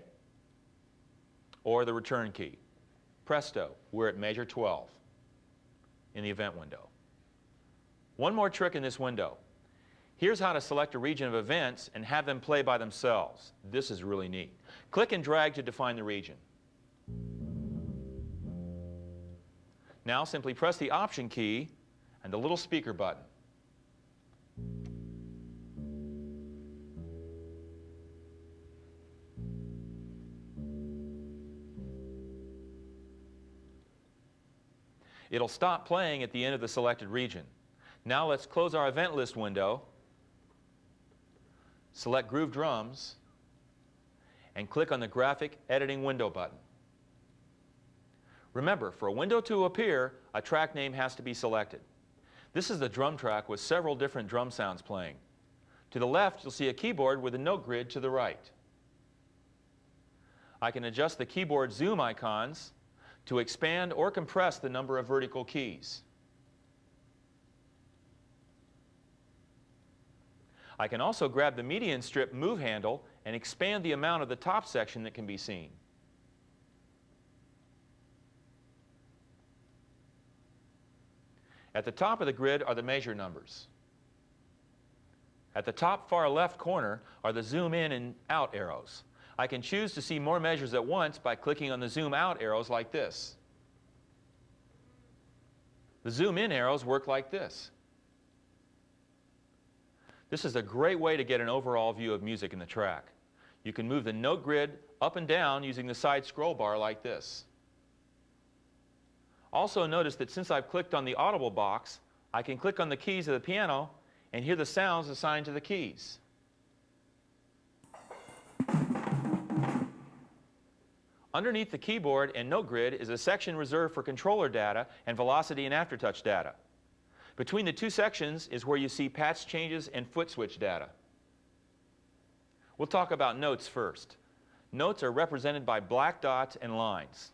or the return key. Presto, we're at measure 12 in the event window. One more trick in this window. Here's how to select a region of events and have them play by themselves. This is really neat. Click and drag to define the region. Now simply press the Option key and the little speaker button. It'll stop playing at the end of the selected region. Now let's close our event list window, select Groove Drums, and click on the Graphic Editing Window button. Remember, for a window to appear, a track name has to be selected. This is the drum track with several different drum sounds playing. To the left, you'll see a keyboard with a note grid to the right. I can adjust the keyboard zoom icons to expand or compress the number of vertical keys. I can also grab the median strip move handle and expand the amount of the top section that can be seen. At the top of the grid are the measure numbers. At the top far left corner are the zoom in and out arrows. I can choose to see more measures at once by clicking on the zoom out arrows like this. The zoom in arrows work like this. This is a great way to get an overall view of music in the track. You can move the note grid up and down using the side scroll bar like this. Also notice that since I've clicked on the audible box, I can click on the keys of the piano and hear the sounds assigned to the keys. Underneath the keyboard and note grid is a section reserved for controller data and velocity and aftertouch data. Between the two sections is where you see patch changes and foot switch data. We'll talk about notes first. Notes are represented by black dots and lines.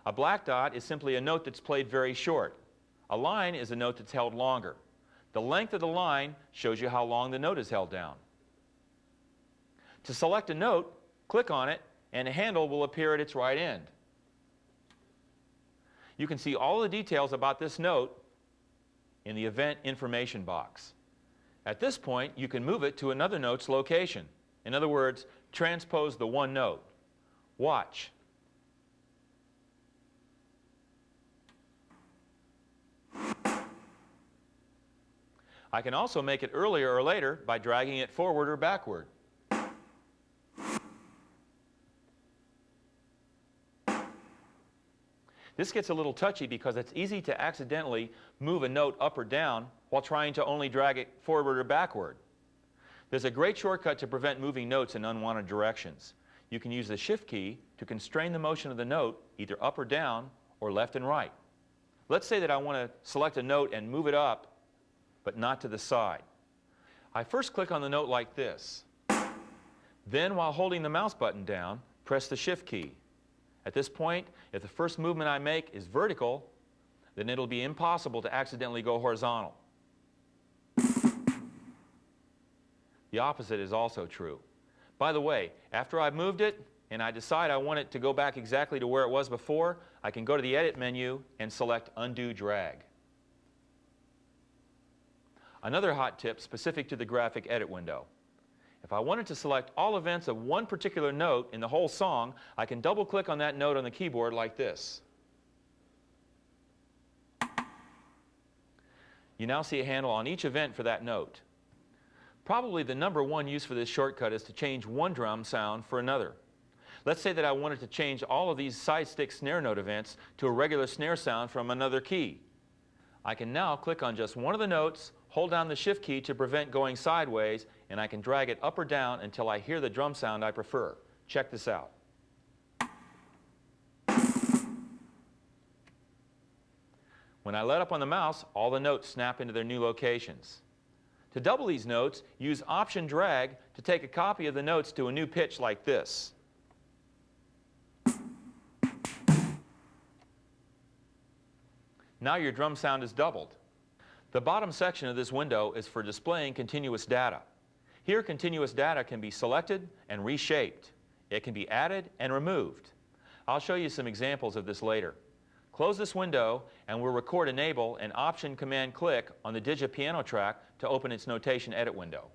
A black dot is simply a note that's played very short. A line is a note that's held longer. The length of the line shows you how long the note is held down. To select a note, click on it, and a handle will appear at its right end. You can see all the details about this note in the event information box. At this point, you can move it to another note's location. In other words, transpose the one note. Watch. I can also make it earlier or later by dragging it forward or backward. This gets a little touchy because it's easy to accidentally move a note up or down while trying to only drag it forward or backward. There's a great shortcut to prevent moving notes in unwanted directions. You can use the Shift key to constrain the motion of the note either up or down or left and right. Let's say that I want to select a note and move it up, but not to the side. I first click on the note like this. Then, while holding the mouse button down, press the Shift key. At this point, if the first movement I make is vertical, then it'll be impossible to accidentally go horizontal. The opposite is also true. By the way, after I've moved it and I decide I want it to go back exactly to where it was before, I can go to the Edit menu and select Undo Drag. Another hot tip specific to the graphic edit window. If I wanted to select all events of one particular note in the whole song, I can double-click on that note on the keyboard like this. You now see a handle on each event for that note. Probably the number one use for this shortcut is to change one drum sound for another. Let's say that I wanted to change all of these side stick snare note events to a regular snare sound from another key. I can now click on just one of the notes, hold down the Shift key to prevent going sideways, and I can drag it up or down until I hear the drum sound I prefer. Check this out. When I let up on the mouse, all the notes snap into their new locations. To double these notes, use Option Drag to take a copy of the notes to a new pitch like this. Now your drum sound is doubled. The bottom section of this window is for displaying continuous data. Here, continuous data can be selected and reshaped. It can be added and removed. I'll show you some examples of this later. Close this window and we'll record Enable and Option Command click on the Digi piano track to open its notation edit window.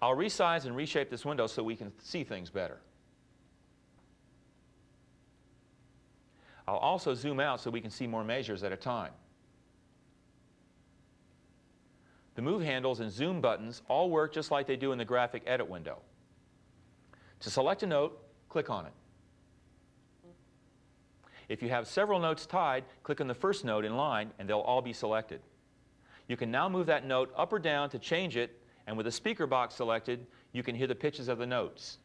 I'll resize and reshape this window so we can see things better. I'll also zoom out so we can see more measures at a time. The move handles and zoom buttons all work just like they do in the graphic edit window. To select a note, click on it. If you have several notes tied, click on the first note in line and they'll all be selected. You can now move that note up or down to change it, and with the speaker box selected, you can hear the pitches of the notes.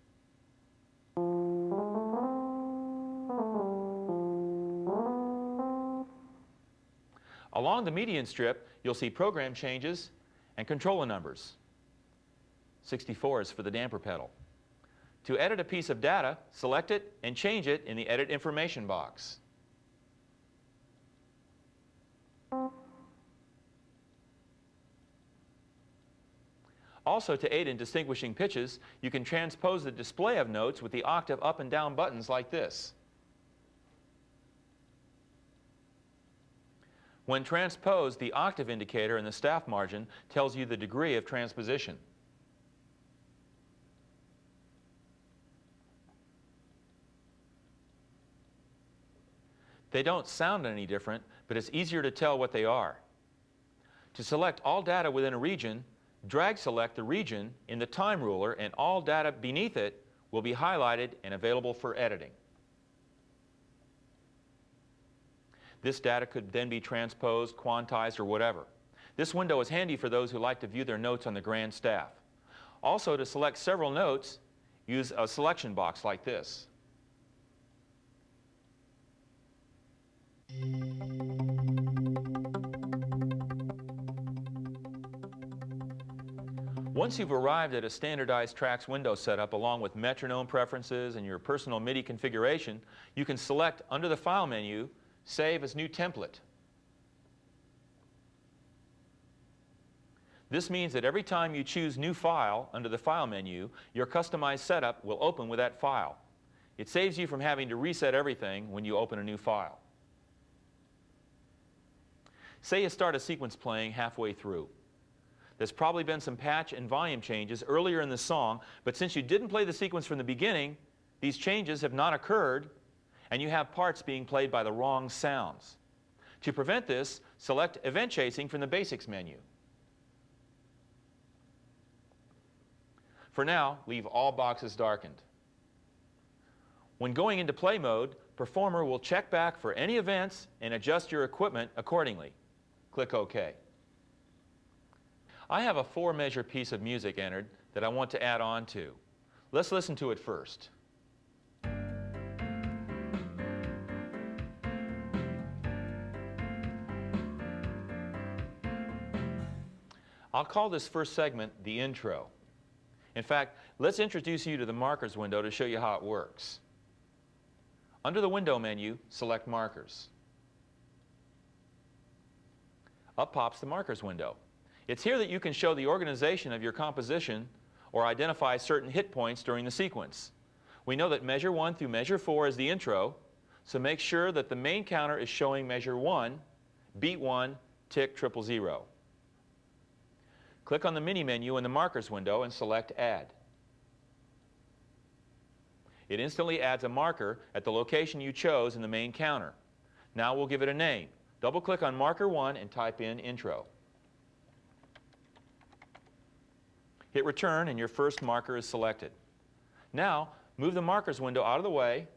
Along the median strip, you'll see program changes and controller numbers. 64 is for the damper pedal. To edit a piece of data, select it and change it in the Edit Information box. Also, to aid in distinguishing pitches, you can transpose the display of notes with the octave up and down buttons like this. When transposed, the octave indicator in the staff margin tells you the degree of transposition. They don't sound any different, but it's easier to tell what they are. To select all data within a region, drag select the region in the time ruler, and all data beneath it will be highlighted and available for editing. This data could then be transposed, quantized, or whatever. This window is handy for those who like to view their notes on the grand staff. Also, to select several notes, use a selection box like this. Once you've arrived at a standardized tracks window setup along with metronome preferences and your personal MIDI configuration, you can select under the File menu, Save as New Template. This means that every time you choose New File under the File menu, your customized setup will open with that file. It saves you from having to reset everything when you open a new file. Say you start a sequence playing halfway through. There's probably been some patch and volume changes earlier in the song, but since you didn't play the sequence from the beginning, these changes have not occurred, and you have parts being played by the wrong sounds. To prevent this, select Event Chasing from the Basics menu. For now, leave all boxes darkened. When going into play mode, Performer will check back for any events and adjust your equipment accordingly. Click OK. I have a 4-measure piece of music entered that I want to add on to. Let's listen to it first. I'll call this first segment the intro. In fact, let's introduce you to the markers window to show you how it works. Under the window menu, select Markers. Up pops the Markers window. It's here that you can show the organization of your composition or identify certain hit points during the sequence. We know that measure 1 through measure 4 is the intro, so make sure that the main counter is showing measure 1, beat 1, tick 000. Click on the mini menu in the Markers window and select Add. It instantly adds a marker at the location you chose in the main counter. Now we'll give it a name. Double-click on Marker 1 and type in Intro. Hit Return and your first marker is selected. Now, move the Markers window out of the way,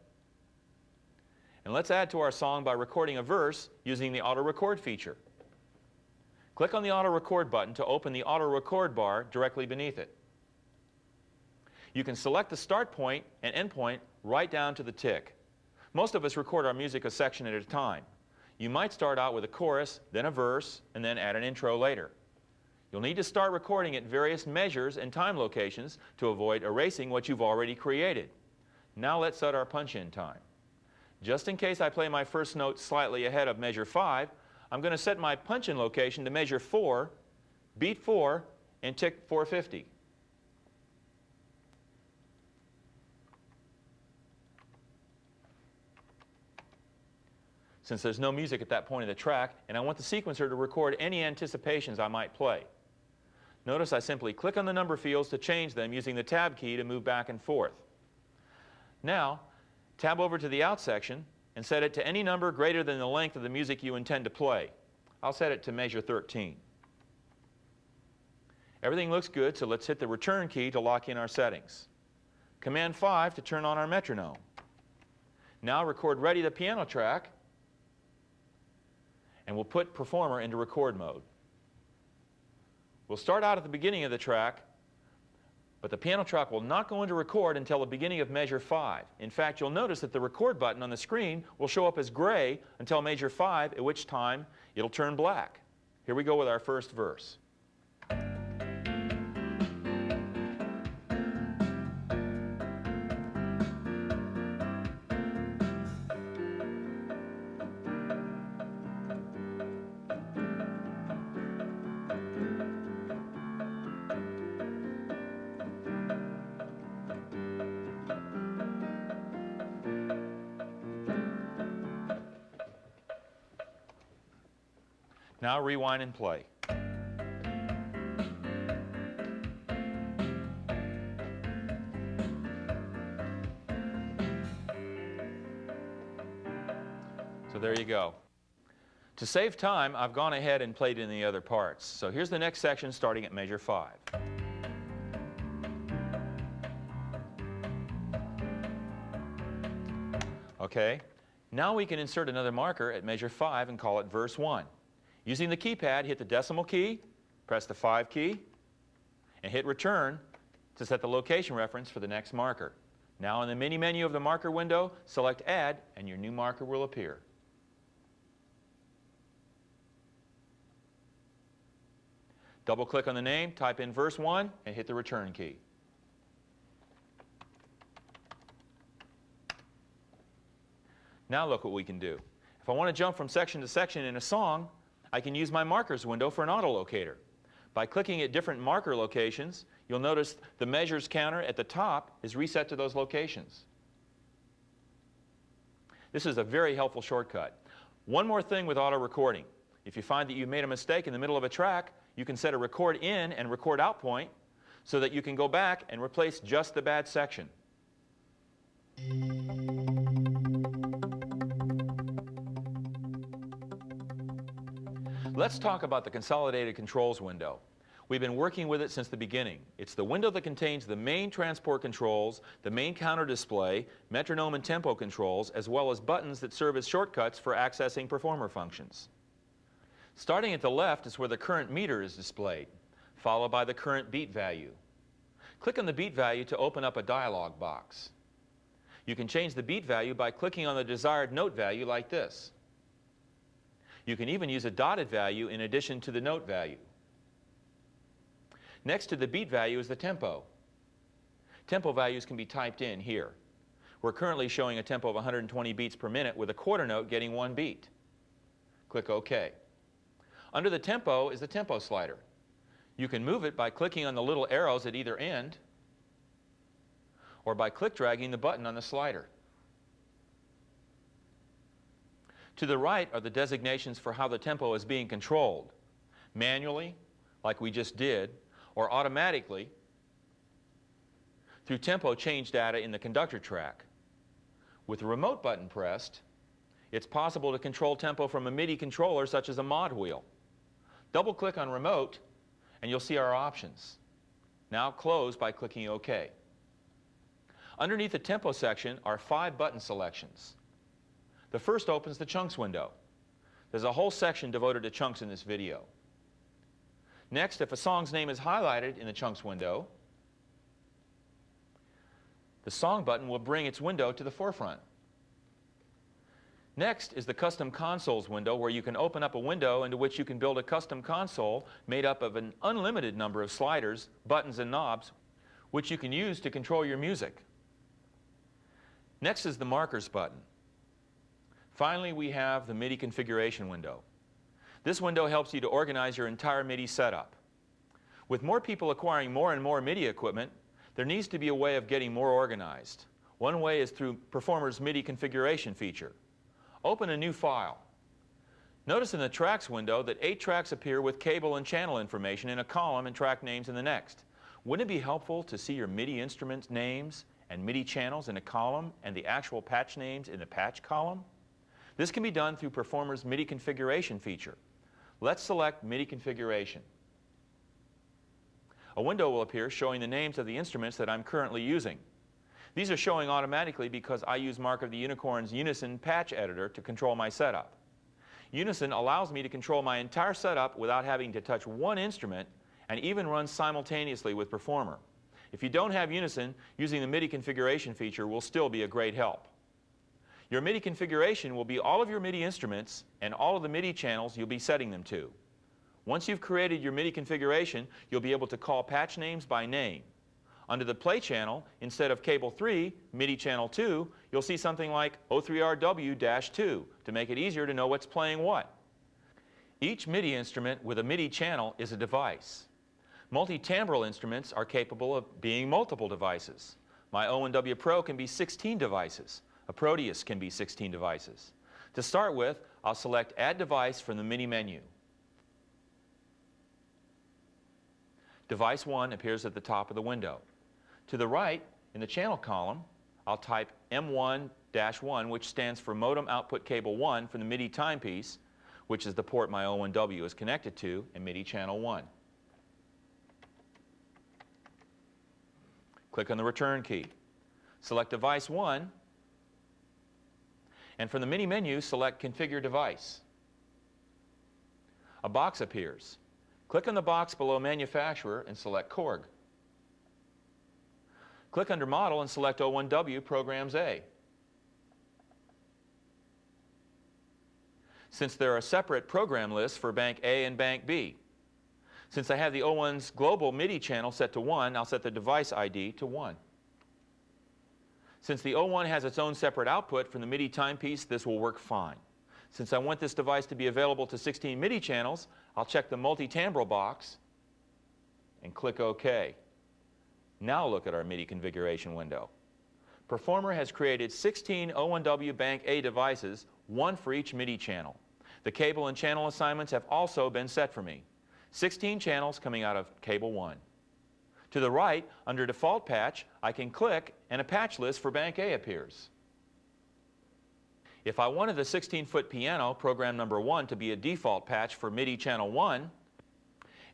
and let's add to our song by recording a verse using the Auto Record feature. Click on the Auto Record button to open the Auto Record bar directly beneath it. You can select the start point and end point right down to the tick. Most of us record our music a section at a time. You might start out with a chorus, then a verse, and then add an intro later. You'll need to start recording at various measures and time locations to avoid erasing what you've already created. Now let's set our punch-in time. Just in case I play my first note slightly ahead of measure 5, I'm going to set my punch-in location to measure 4, beat 4, and tick 450. Since there's no music at that point of the track, and I want the sequencer to record any anticipations I might play. Notice I simply click on the number fields to change them using the Tab key to move back and forth. Now, tab over to the Out section and set it to any number greater than the length of the music you intend to play. I'll set it to measure 13. Everything looks good, so let's hit the Return key to lock in our settings. Command 5 to turn on our metronome. Now record Ready the piano track, and we'll put Performer into record mode. We'll start out at the beginning of the track But the piano track will not go into record until the beginning of measure 5. In fact, you'll notice that the record button on the screen will show up as gray until measure 5, at which time it'll turn black. Here we go with our first verse. Now rewind and play. So there you go. To save time, I've gone ahead and played in the other parts. So here's the next section starting at measure 5. Okay, now we can insert another marker at measure 5 and call it verse 1. Using the keypad, hit the decimal key, press the 5 key, and hit return to set the location reference for the next marker. Now in the mini menu of the marker window, select Add, and your new marker will appear. Double-click on the name, type in verse 1, and hit the return key. Now look what we can do. If I want to jump from section to section in a song, I can use my markers window for an autolocator. By clicking at different marker locations, you'll notice the measures counter at the top is reset to those locations. This is a very helpful shortcut. One more thing with auto recording. If you find that you've made a mistake in the middle of a track, you can set a record in and record out point so that you can go back and replace just the bad section. Let's talk about the consolidated controls window. We've been working with it since the beginning. It's the window that contains the main transport controls, the main counter display, metronome and tempo controls, as well as buttons that serve as shortcuts for accessing performer functions. Starting at the left is where the current meter is displayed, followed by the current beat value. Click on the beat value to open up a dialog box. You can change the beat value by clicking on the desired note value like this. You can even use a dotted value in addition to the note value. Next to the beat value is the tempo. Tempo values can be typed in here. We're currently showing a tempo of 120 beats per minute with a quarter note getting 1 beat. Click OK. Under the tempo is the tempo slider. You can move it by clicking on the little arrows at either end or by click dragging the button on the slider. To the right are the designations for how the tempo is being controlled. Manually, like we just did, or automatically through tempo change data in the conductor track. With the remote button pressed, it's possible to control tempo from a MIDI controller such as a mod wheel. Double-click on remote and you'll see our options. Now close by clicking OK. Underneath the tempo section are 5 button selections. The first opens the chunks window. There's a whole section devoted to chunks in this video. Next, if a song's name is highlighted in the chunks window, the song button will bring its window to the forefront. Next is the custom consoles window, where you can open up a window into which you can build a custom console made up of an unlimited number of sliders, buttons, and knobs, which you can use to control your music. Next is the markers button. Finally, we have the MIDI configuration window. This window helps you to organize your entire MIDI setup. With more people acquiring more and more MIDI equipment, there needs to be a way of getting more organized. One way is through Performer's MIDI configuration feature. Open a new file. Notice in the Tracks window that 8 tracks appear with cable and channel information in a column and track names in the next. Wouldn't it be helpful to see your MIDI instrument names and MIDI channels in a column and the actual patch names in the patch column? This can be done through Performer's MIDI configuration feature. Let's select MIDI configuration. A window will appear showing the names of the instruments that I'm currently using. These are showing automatically because I use Mark of the Unicorn's Unison patch editor to control my setup. Unison allows me to control my entire setup without having to touch one instrument and even run simultaneously with Performer. If you don't have Unison, using the MIDI configuration feature will still be a great help. Your MIDI configuration will be all of your MIDI instruments and all of the MIDI channels you'll be setting them to. Once you've created your MIDI configuration, you'll be able to call patch names by name. Under the play channel, instead of cable 3, MIDI channel 2, you'll see something like O3RW-2 to make it easier to know what's playing what. Each MIDI instrument with a MIDI channel is a device. Multi-timbral instruments are capable of being multiple devices. My O&W Pro can be 16 devices. A Proteus can be 16 devices. To start with, I'll select Add Device from the MIDI menu. Device 1 appears at the top of the window. To the right, in the channel column, I'll type M1-1, which stands for Modem Output Cable 1 from the MIDI timepiece, which is the port my O&W is connected to in MIDI channel 1. Click on the return key. Select device 1, and from the MIDI menu, select Configure Device. A box appears. Click on the box below Manufacturer and select Korg. Click under Model and select O1W Programs A. Since there are separate program lists for Bank A and Bank B. Since I have the O1's global MIDI channel set to 1, I'll set the device ID to 1. Since the O1 has its own separate output from the MIDI timepiece, this will work fine. Since I want this device to be available to 16 MIDI channels, I'll check the multi-timbral box and click OK. Now look at our MIDI configuration window. Performer has created 16 O1W Bank A devices, one for each MIDI channel. The cable and channel assignments have also been set for me. 16 channels coming out of cable 1. To the right, under Default Patch, I can click and a patch list for Bank A appears. If I wanted the 16-foot piano, program number 1, to be a default patch for MIDI channel 1,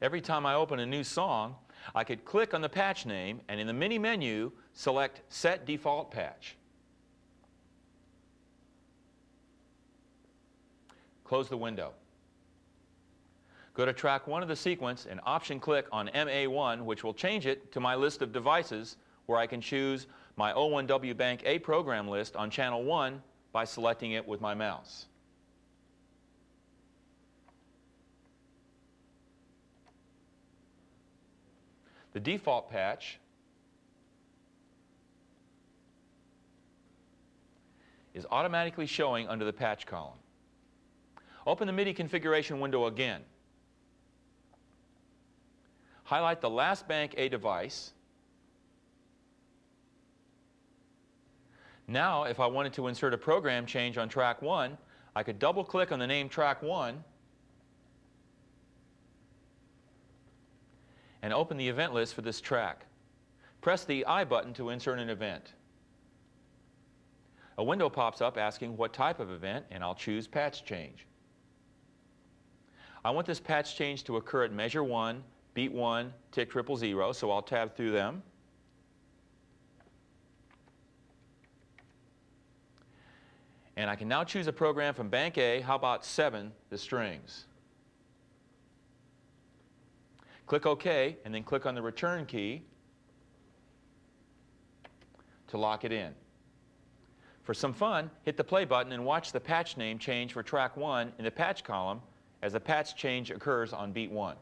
every time I open a new song, I could click on the patch name and in the MIDI menu, select Set Default Patch. Close the window. Go to track 1 of the sequence and option-click on MA1, which will change it to my list of devices, where I can choose my O1W Bank A program list on channel 1 by selecting it with my mouse. The default patch is automatically showing under the patch column. Open the MIDI configuration window again. Highlight the last Bank A device. Now, if I wanted to insert a program change on track 1, I could double-click on the name track 1 and open the event list for this track. Press the I button to insert an event. A window pops up asking what type of event, and I'll choose Patch Change. I want this patch change to occur at measure 1, beat 1, tick 000, so I'll tab through them. And I can now choose a program from Bank A. How about 7, the strings? Click OK, and then click on the return key to lock it in. For some fun, hit the play button and watch the patch name change for track 1 in the patch column as the patch change occurs on beat 1.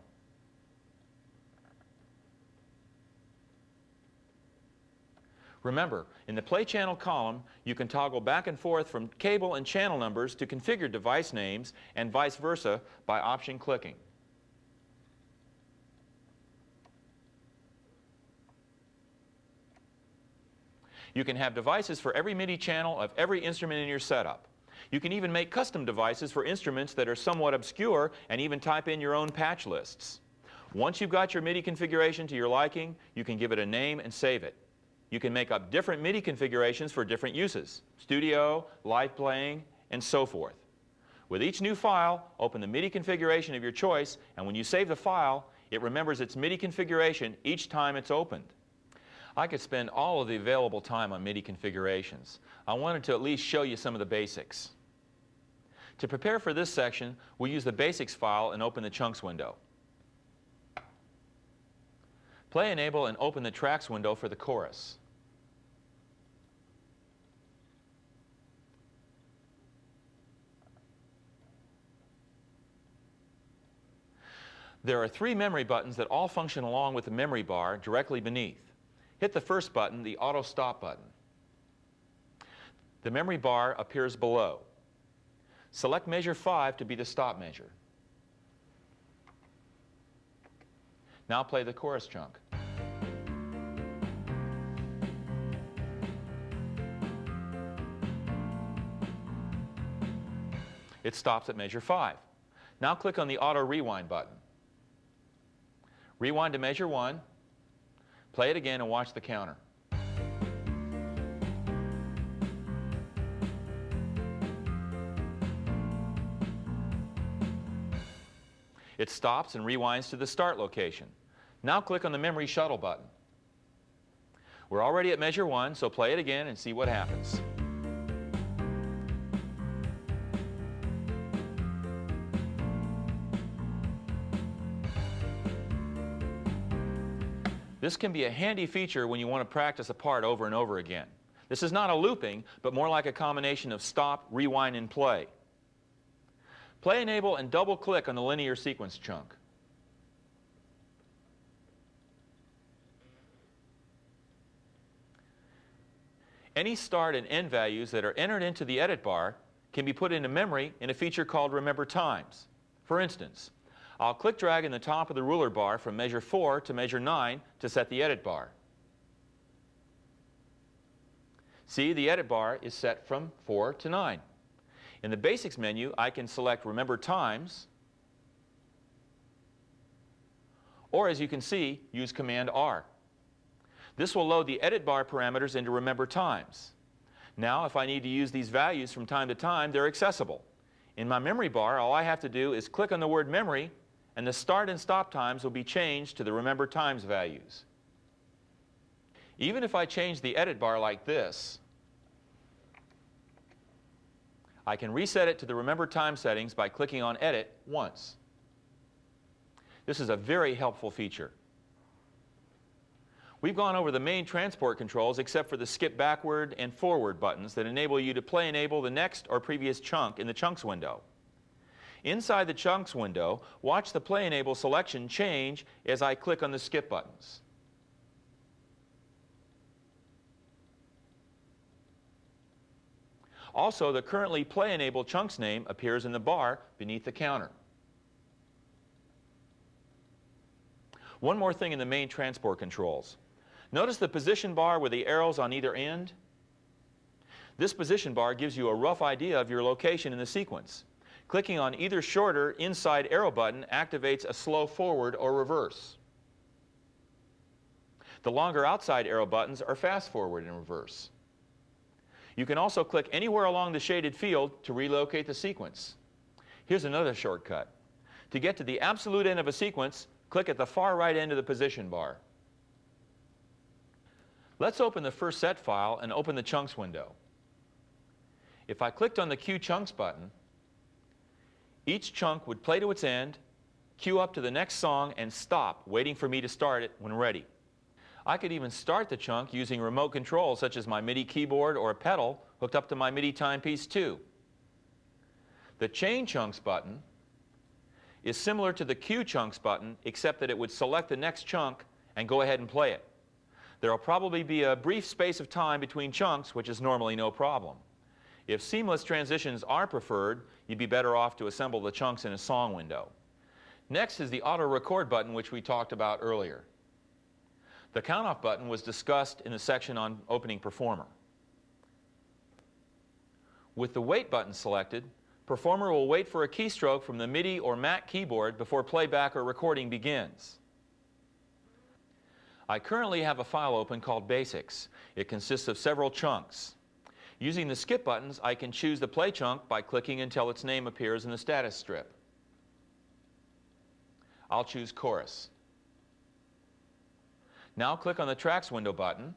Remember, in the Play Channel column, you can toggle back and forth from cable and channel numbers to configure device names and vice versa by option clicking. You can have devices for every MIDI channel of every instrument in your setup. You can even make custom devices for instruments that are somewhat obscure and even type in your own patch lists. Once you've got your MIDI configuration to your liking, you can give it a name and save it. You can make up different MIDI configurations for different uses, studio, live playing, and so forth. With each new file, open the MIDI configuration of your choice, and when you save the file, it remembers its MIDI configuration each time it's opened. I could spend all of the available time on MIDI configurations. I wanted to at least show you some of the basics. To prepare for this section, we'll use the Basics file and open the Chunks window. Play Enable and open the tracks window for the chorus. There are 3 memory buttons that all function along with the memory bar directly beneath. Hit the first button, the Auto Stop button. The memory bar appears below. Select measure 5 to be the stop measure. Now play the chorus chunk. It stops at measure 5. Now click on the Auto Rewind button. Rewind to measure 1, play it again and watch the counter. It stops and rewinds to the start location. Now click on the Memory Shuttle button. We're already at measure 1, so play it again and see what happens. This can be a handy feature when you want to practice a part over and over again. This is not a looping, but more like a combination of stop, rewind, and play. Play Enable and double-click on the linear sequence chunk. Any start and end values that are entered into the edit bar can be put into memory in a feature called Remember Times. For instance, I'll click drag in the top of the ruler bar from measure 4 to measure 9 to set the edit bar. See, the edit bar is set from 4 to 9. In the Basics menu, I can select Remember Times, or as you can see, use Command R. This will load the edit bar parameters into Remember Times. Now, if I need to use these values from time to time, they're accessible. In my memory bar, all I have to do is click on the word memory, and the start and stop times will be changed to the Remember Times values. Even if I change the edit bar like this, I can reset it to the Remember Time settings by clicking on Edit once. This is a very helpful feature. We've gone over the main transport controls except for the skip backward and forward buttons that enable you to play enable the next or previous chunk in the chunks window. Inside the chunks window, watch the play enable selection change as I click on the skip buttons. Also, the currently play enable chunks name appears in the bar beneath the counter. One more thing in the main transport controls. Notice the position bar with the arrows on either end? This position bar gives you a rough idea of your location in the sequence. Clicking on either shorter inside arrow button activates a slow forward or reverse. The longer outside arrow buttons are fast forward and reverse. You can also click anywhere along the shaded field to relocate the sequence. Here's another shortcut. To get to the absolute end of a sequence, click at the far right end of the position bar. Let's open the first set file and open the chunks window. If I clicked on the Cue Chunks button, each chunk would play to its end, cue up to the next song, and stop, waiting for me to start it when ready. I could even start the chunk using remote controls such as my MIDI keyboard or a pedal hooked up to my MIDI timepiece too. The Chain Chunks button is similar to the Cue Chunks button except that it would select the next chunk and go ahead and play it. There will probably be a brief space of time between chunks, which is normally no problem. If seamless transitions are preferred, you'd be better off to assemble the chunks in a song window. Next is the Auto Record button, which we talked about earlier. The count-off button was discussed in the section on opening Performer. With the Wait button selected, Performer will wait for a keystroke from the MIDI or Mac keyboard before playback or recording begins. I currently have a file open called Basics. It consists of several chunks. Using the skip buttons, I can choose the play chunk by clicking until its name appears in the status strip. I'll choose Chorus. Now click on the Tracks window button,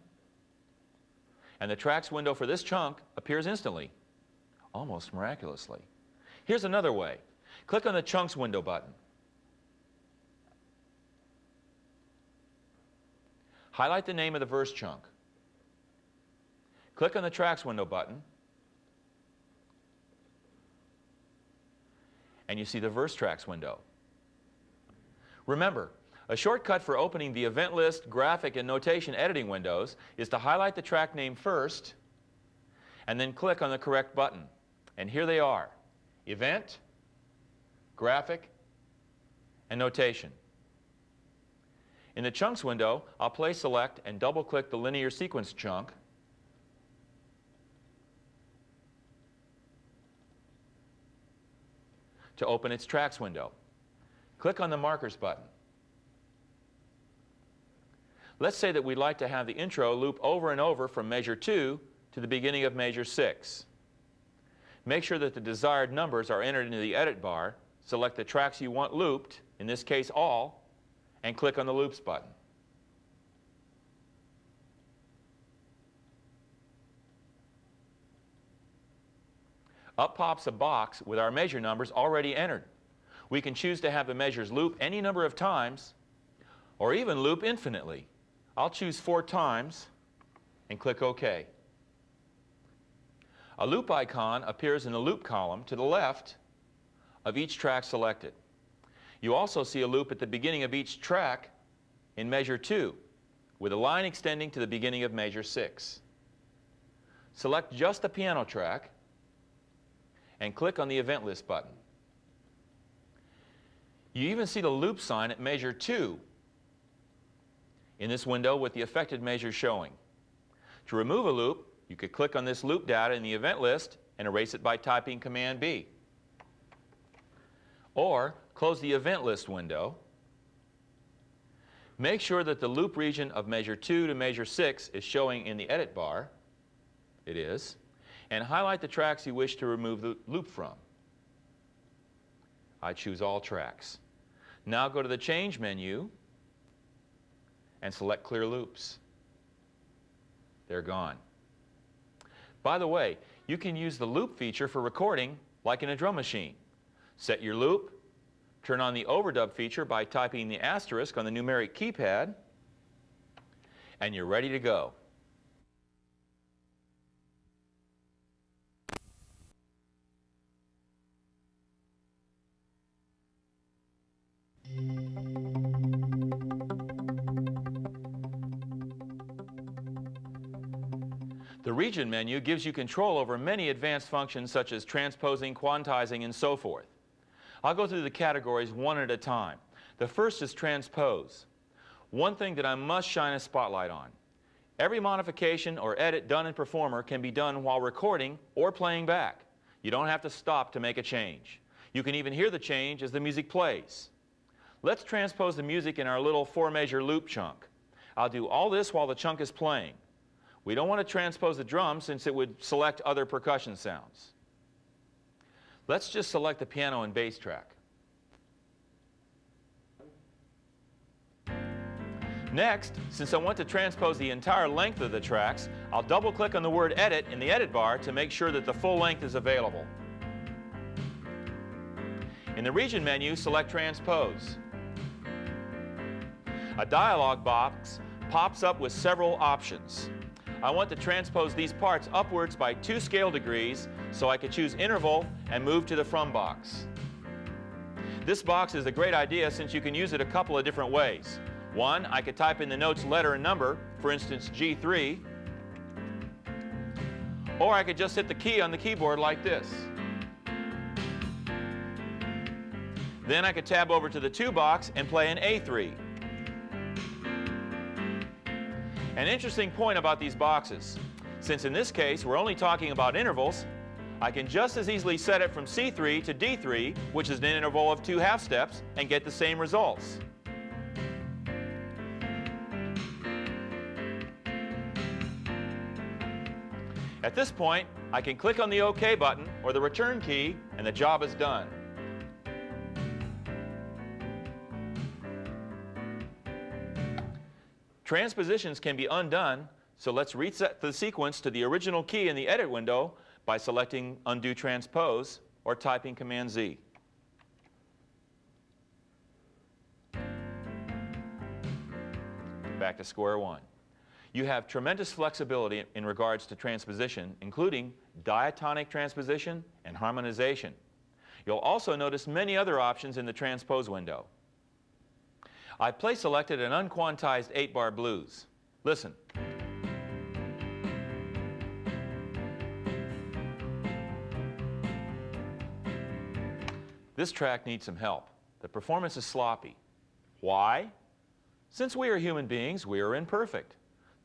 and the Tracks window for this chunk appears instantly, almost miraculously. Here's another way. Click on the Chunks window button. highlight the name of the verse chunk. Click on the Tracks window button, and you see the verse tracks window. Remember, a shortcut for opening the event list, graphic, and notation editing windows is to highlight the track name first and then click on the correct button. And here they are: Event, Graphic, and Notation. In the Chunks window, I'll play select and double-click the linear sequence chunk to open its Tracks window. Click on the Markers button. Let's say that we'd like to have the intro loop over and over from measure 2 to the beginning of measure 6. Make sure that the desired numbers are entered into the edit bar, select the tracks you want looped, in this case all, and click on the Loops button. Up pops a box with our measure numbers already entered. We can choose to have the measures loop any number of times, or even loop infinitely. I'll choose 4 times and click OK. A loop icon appears in the loop column to the left of each track selected. You also see a loop at the beginning of each track in measure 2, with a line extending to the beginning of measure 6. Select just the piano track and click on the Event List button. You even see the loop sign at measure 2 in this window with the affected measures showing. To remove a loop, you could click on this loop data in the event list and erase it by typing Command B. Or close the event list window. Make sure that the loop region of measure 2 to measure 6 is showing in the edit bar. It is. And highlight the tracks you wish to remove the loop from. I choose all tracks. Now go to the Change menu and select Clear Loops. They're gone. By the way, you can use the loop feature for recording like in a drum machine. Set your loop, turn on the overdub feature by typing the asterisk on the numeric keypad, and you're ready to go. The Region menu gives you control over many advanced functions such as transposing, quantizing, and so forth. I'll go through the categories one at a time. The first is transpose. One thing that I must shine a spotlight on. Every modification or edit done in Performer can be done while recording or playing back. You don't have to stop to make a change. You can even hear the change as the music plays. Let's transpose the music in our little 4-measure loop chunk. I'll do all this while the chunk is playing. We don't want to transpose the drum since it would select other percussion sounds. Let's just select the piano and bass track. Next, since I want to transpose the entire length of the tracks, I'll double-click on the word Edit in the Edit bar to make sure that the full length is available. In the Region menu, select Transpose. A dialog box pops up with several options. I want to transpose these parts upwards by 2 scale degrees, so I could choose Interval and move to the From box. This box is a great idea since you can use it a couple of different ways. One, I could type in the note's letter and number, for instance G3, or I could just hit the key on the keyboard like this. Then I could tab over to the 2 box and play an A3. An interesting point about these boxes, since in this case we're only talking about intervals, I can just as easily set it from C3 to D3, which is an interval of 2 half steps, and get the same results. At this point, I can click on the OK button or the return key, and the job is done. Transpositions can be undone, so let's reset the sequence to the original key in the Edit window by selecting Undo Transpose or typing Command Z. back to square one. You have tremendous flexibility in regards to transposition, including diatonic transposition and harmonization. You'll also notice many other options in the transpose window. I play-selected an unquantized 8-bar blues. Listen. This track needs some help. The performance is sloppy. Why? Since we are human beings, we are imperfect.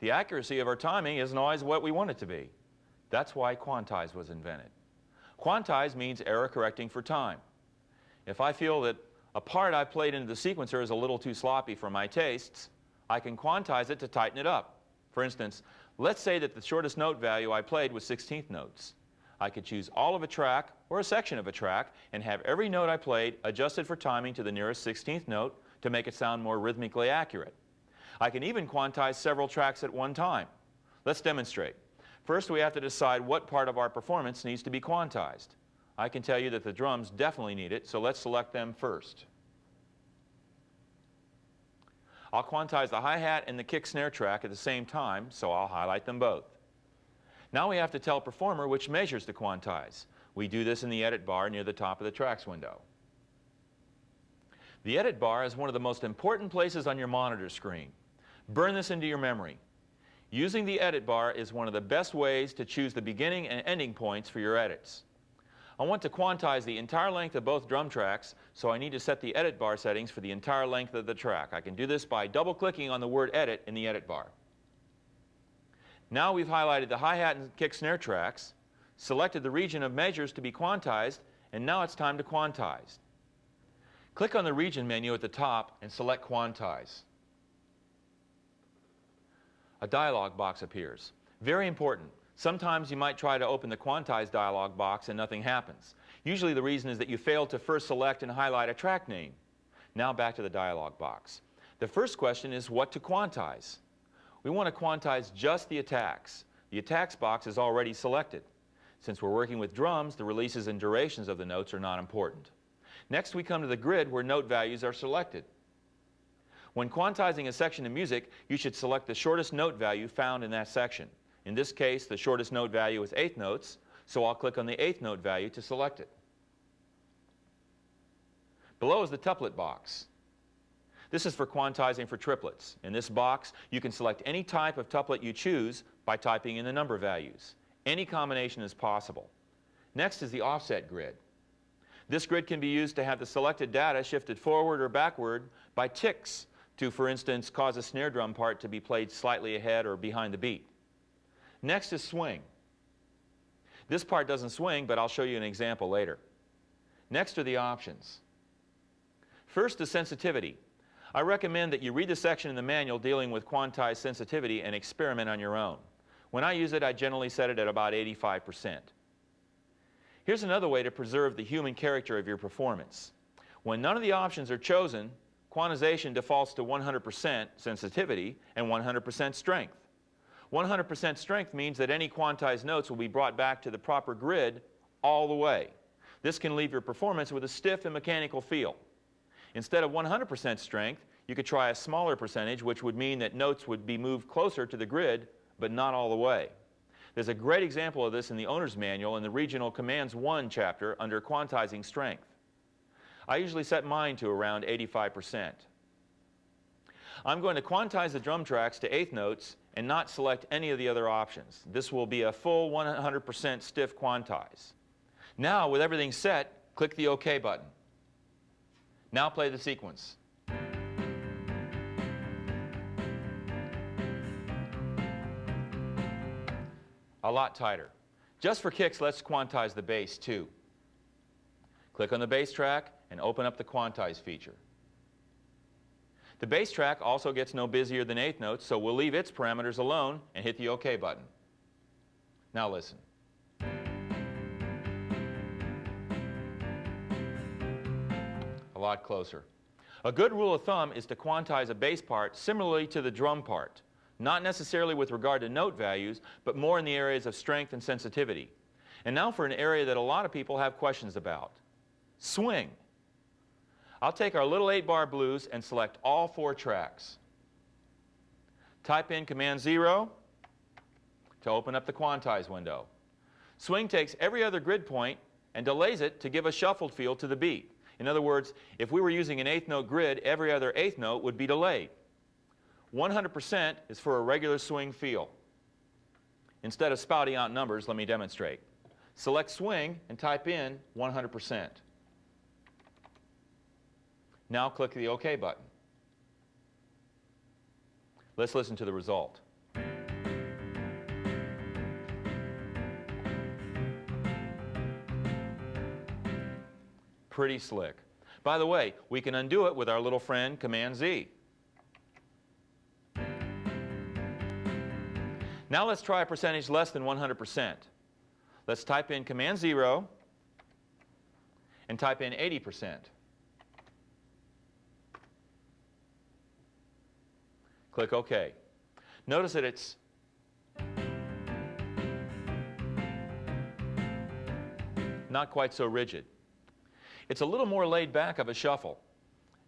The accuracy of our timing isn't always what we want it to be. That's why quantize was invented. Quantize means error correcting for time. If I feel that a part I played into the sequencer is a little too sloppy for my tastes, I can quantize it to tighten it up. For instance, let's say that the shortest note value I played was 16th notes. I could choose all of a track or a section of a track and have every note I played adjusted for timing to the nearest 16th note to make it sound more rhythmically accurate. I can even quantize several tracks at one time. Let's demonstrate. First, we have to decide what part of our performance needs to be quantized. I can tell you that the drums definitely need it, so let's select them first. I'll quantize the hi-hat and the kick snare track at the same time, so I'll highlight them both. Now we have to tell Performer which measures to quantize. We do this in the edit bar near the top of the tracks window. The edit bar is one of the most important places on your monitor screen. Burn this into your memory. Using the edit bar is one of the best ways to choose the beginning and ending points for your edits. I want to quantize the entire length of both drum tracks, so I need to set the edit bar settings for the entire length of the track. I can do this by double-clicking on the word edit in the edit bar. Now we've highlighted the hi-hat and kick snare tracks, selected the region of measures to be quantized, and now it's time to quantize. Click on the region menu at the top and select Quantize. A dialog box appears. Very important. Sometimes you might try to open the Quantize dialog box and nothing happens. Usually the reason is that you failed to first select and highlight a track name. Now back to the dialog box. The first question is what to quantize. We want to quantize just the attacks. The attacks box is already selected. Since we're working with drums, the releases and durations of the notes are not important. Next, we come to the grid where note values are selected. When quantizing a section of music, you should select the shortest note value found in that section. In this case, the shortest note value is 8th notes, so I'll click on the 8th note value to select it. Below is the tuplet box. This is for quantizing for triplets. In this box, you can select any type of tuplet you choose by typing in the number values. Any combination is possible. Next is the offset grid. This grid can be used to have the selected data shifted forward or backward by ticks to, for instance, cause a snare drum part to be played slightly ahead or behind the beat. Next is swing. This part doesn't swing, but I'll show you an example later. Next are the options. First is sensitivity. I recommend that you read the section in the manual dealing with quantized sensitivity and experiment on your own. When I use it, I generally set it at about 85%. Here's another way to preserve the human character of your performance. When none of the options are chosen, quantization defaults to 100% sensitivity and 100% strength. 100% strength means that any quantized notes will be brought back to the proper grid all the way. This can leave your performance with a stiff and mechanical feel. Instead of 100% strength, you could try a smaller percentage, which would mean that notes would be moved closer to the grid, but not all the way. There's a great example of this in the owner's manual in the Regional Commands 1 chapter under Quantizing Strength. I usually set mine to around 85%. I'm going to quantize the drum tracks to 8th notes and not select any of the other options. This will be a full 100% stiff quantize. Now, with everything set, click the OK button. Now play the sequence. A lot tighter. Just for kicks, let's quantize the bass too. Click on the bass track and open up the quantize feature. The bass track also gets no busier than 8th notes, so we'll leave its parameters alone and hit the OK button. Now listen. A lot closer. A good rule of thumb is to quantize a bass part similarly to the drum part, not necessarily with regard to note values, but more in the areas of strength and sensitivity. And now for an area that a lot of people have questions about. Swing. I'll take our little 8-bar blues and select all 4 tracks. Type in Command 0 to open up the quantize window. Swing takes every other grid point and delays it to give a shuffled feel to the beat. In other words, if we were using an eighth note grid, every other eighth note would be delayed. 100% is for a regular swing feel. Instead of spouting out numbers, let me demonstrate. Select swing and type in 100%. Now click the OK button. Let's listen to the result. Pretty slick. By the way, we can undo it with our little friend Command Z. Now let's try a percentage less than 100%. Let's type in Command 0 and type in 80%. Click OK. Notice that it's not quite so rigid. It's a little more laid back of a shuffle.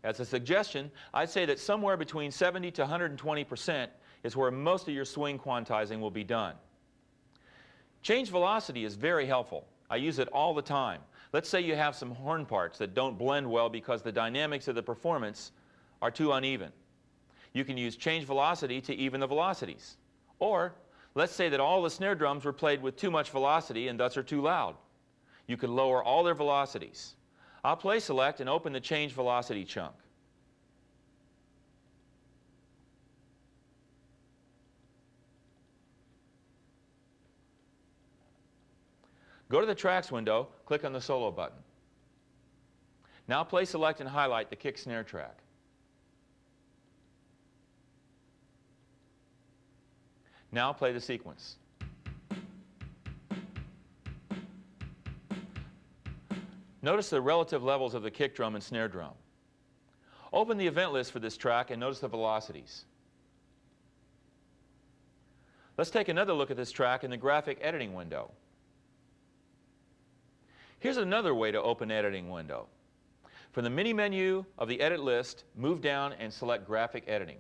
As a suggestion, I'd say that somewhere between 70 to 120% is where most of your swing quantizing will be done. Change velocity is very helpful. I use it all the time. Let's say you have some horn parts that don't blend well because the dynamics of the performance are too uneven. You can use change velocity to even the velocities. Or, let's say that all the snare drums were played with too much velocity and thus are too loud. You can lower all their velocities. I'll play select and open the change velocity chunk. Go to the tracks window, click on the solo button. Now play select and highlight the kick snare track. Now play the sequence. Notice the relative levels of the kick drum and snare drum. Open the event list for this track and notice the velocities. Let's take another look at this track in the graphic editing window. Here's another way to open editing window. From the mini menu of the edit list, move down and select graphic editing.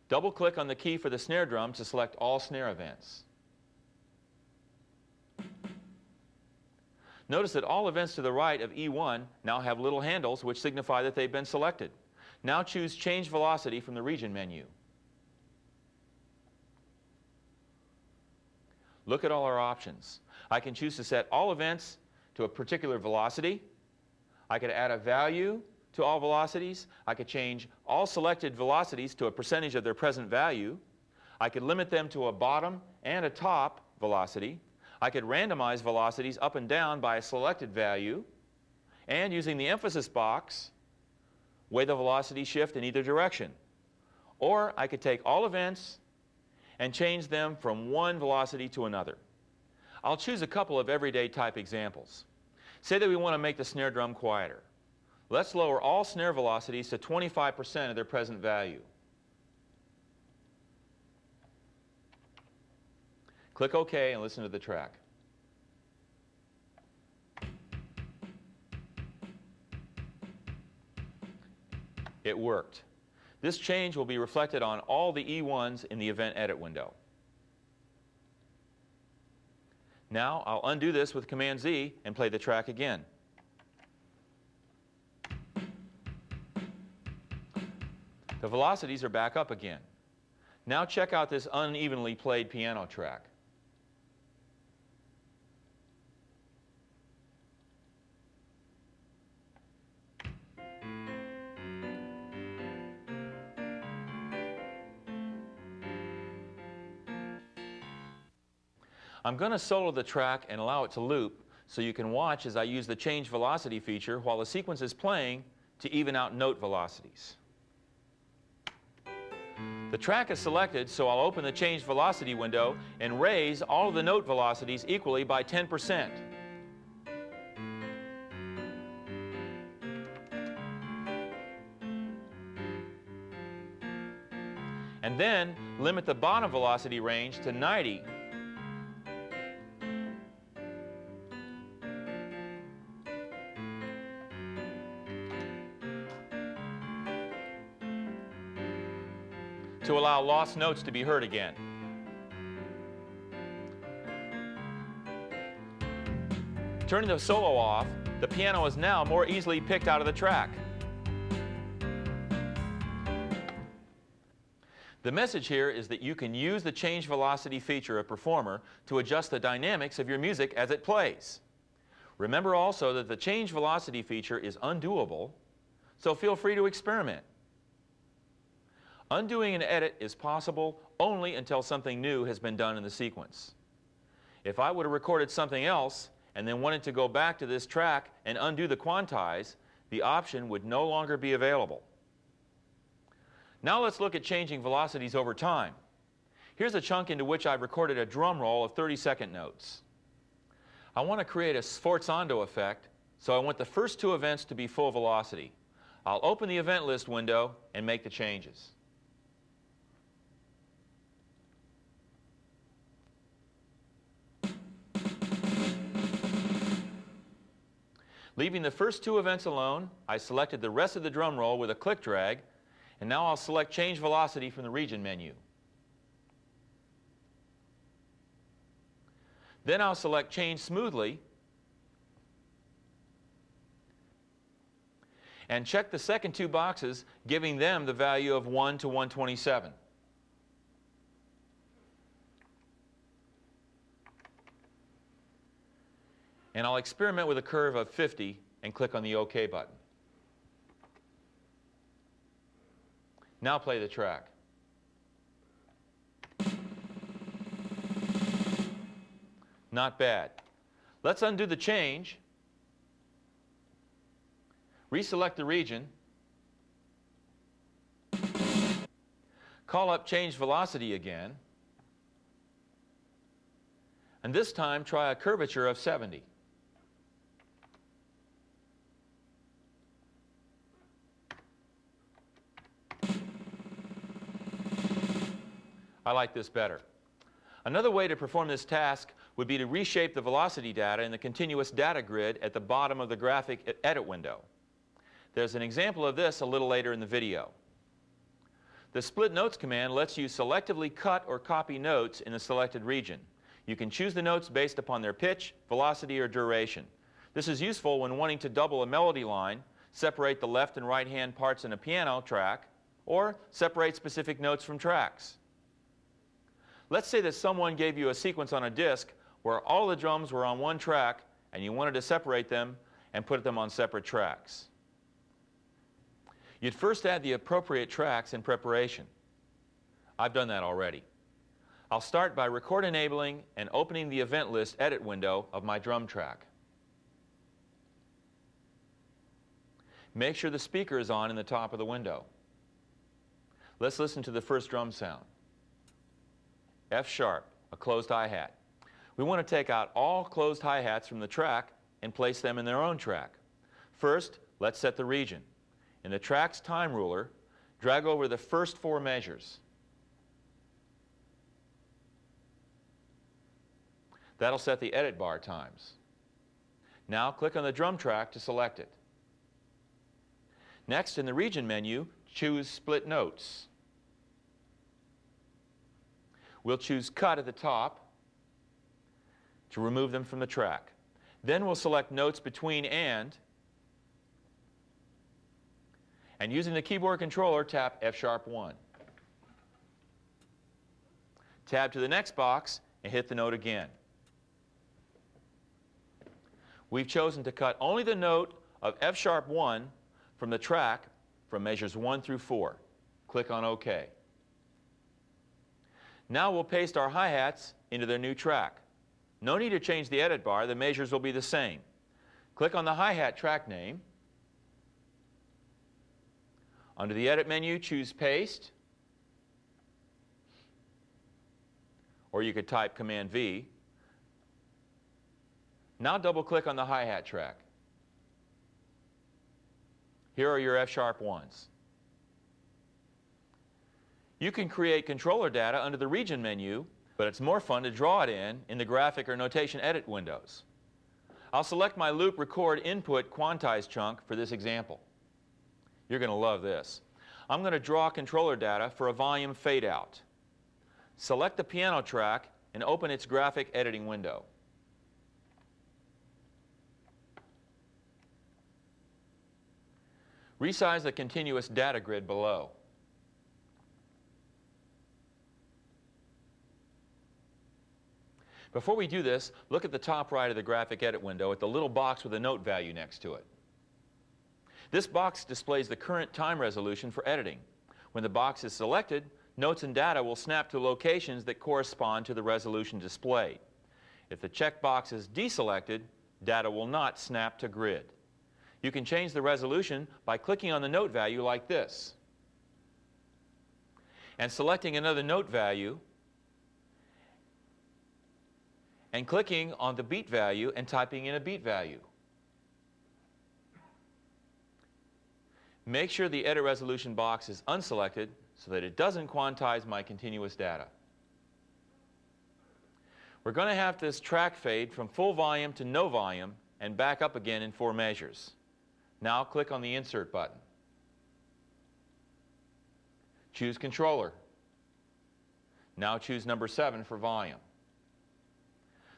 Double click on the key for the snare drum to select all snare events. Notice that all events to the right of E1 now have little handles which signify that they've been selected. Now choose Change Velocity from the Region menu. Look at all our options. I can choose to set all events to a particular velocity. I could add a value to all velocities. I could change all selected velocities to a percentage of their present value. I could limit them to a bottom and a top velocity. I could randomize velocities up and down by a selected value. And using the emphasis box, weigh the velocity shift in either direction. Or I could take all events and change them from one velocity to another. I'll choose a couple of everyday type examples. Say that we want to make the snare drum quieter. Let's lower all snare velocities to 25% of their present value. Click OK and listen to the track. It worked. This change will be reflected on all the E1s in the event edit window. Now I'll undo this with Command Z and play the track again. The velocities are back up again. Now check out this unevenly played piano track. I'm going to solo the track and allow it to loop so you can watch as I use the change velocity feature while the sequence is playing to even out note velocities. The track is selected, so I'll open the change velocity window and raise all of the note velocities equally by 10%. And then limit the bottom velocity range to 90. to allow lost notes to be heard again. Turning the solo off, the piano is now more easily picked out of the track. The message here is that you can use the change velocity feature of Performer to adjust the dynamics of your music as it plays. Remember also that the change velocity feature is undoable, so feel free to experiment. Undoing an edit is possible only until something new has been done in the sequence. If I would have recorded something else and then wanted to go back to this track and undo the quantize, the option would no longer be available. Now let's look at changing velocities over time. Here's a chunk into which I've recorded a drum roll of 30-second notes. I want to create a sforzando effect, so I want the first two events to be full velocity. I'll open the event list window and make the changes. Leaving the first two events alone, I selected the rest of the drum roll with a click drag, and now I'll select Change Velocity from the Region menu. Then I'll select Change Smoothly and check the second two boxes, giving them the value of 1 to 127. And I'll experiment with a curve of 50 and click on the OK button. Now play the track. Not bad. Let's undo the change, reselect the region, call up Change Velocity again, and this time try a curvature of 70. I like this better. Another way to perform this task would be to reshape the velocity data in the continuous data grid at the bottom of the graphic edit window. There's an example of this a little later in the video. The split notes command lets you selectively cut or copy notes in the selected region. You can choose the notes based upon their pitch, velocity, or duration. This is useful when wanting to double a melody line, separate the left and right hand parts in a piano track, or separate specific notes from tracks. Let's say that someone gave you a sequence on a disc where all the drums were on one track and you wanted to separate them and put them on separate tracks. You'd first add the appropriate tracks in preparation. I've done that already. I'll start by record enabling and opening the event list edit window of my drum track. Make sure the speaker is on in the top of the window. Let's listen to the first drum sound. F sharp, a closed hi-hat. We want to take out all closed hi-hats from the track and place them in their own track. First, let's set the region. In the track's time ruler, drag over the first 4 measures. That'll set the edit bar times. Now click on the drum track to select it. Next, in the region menu, choose Split Notes. We'll choose Cut at the top to remove them from the track. Then we'll select Notes Between and using the keyboard controller, tap F sharp 1. Tab to the next box and hit the note again. We've chosen to cut only the note of F sharp 1 from the track from measures 1 through 4. Click on OK. Now we'll paste our hi-hats into their new track. No need to change the edit bar, the measures will be the same. Click on the hi-hat track name. Under the edit menu, choose Paste, or you could type Command V. Now double-click on the hi-hat track. Here are your F sharp 1s. You can create controller data under the region menu, but it's more fun to draw it in the graphic or notation edit windows. I'll select my loop record input quantize chunk for this example. You're going to love this. I'm going to draw controller data for a volume fade out. Select the piano track and open its graphic editing window. Resize the continuous data grid below. Before we do this, look at the top right of the graphic edit window at the little box with a note value next to it. This box displays the current time resolution for editing. When the box is selected, notes and data will snap to locations that correspond to the resolution displayed. If the checkbox is deselected, data will not snap to grid. You can change the resolution by clicking on the note value like this, and selecting another note value, and clicking on the beat value and typing in a beat value. Make sure the edit resolution box is unselected so that it doesn't quantize my continuous data. We're going to have this track fade from full volume to no volume and back up again in 4 measures. Now click on the Insert button. Choose Controller. Now choose number 7 for volume.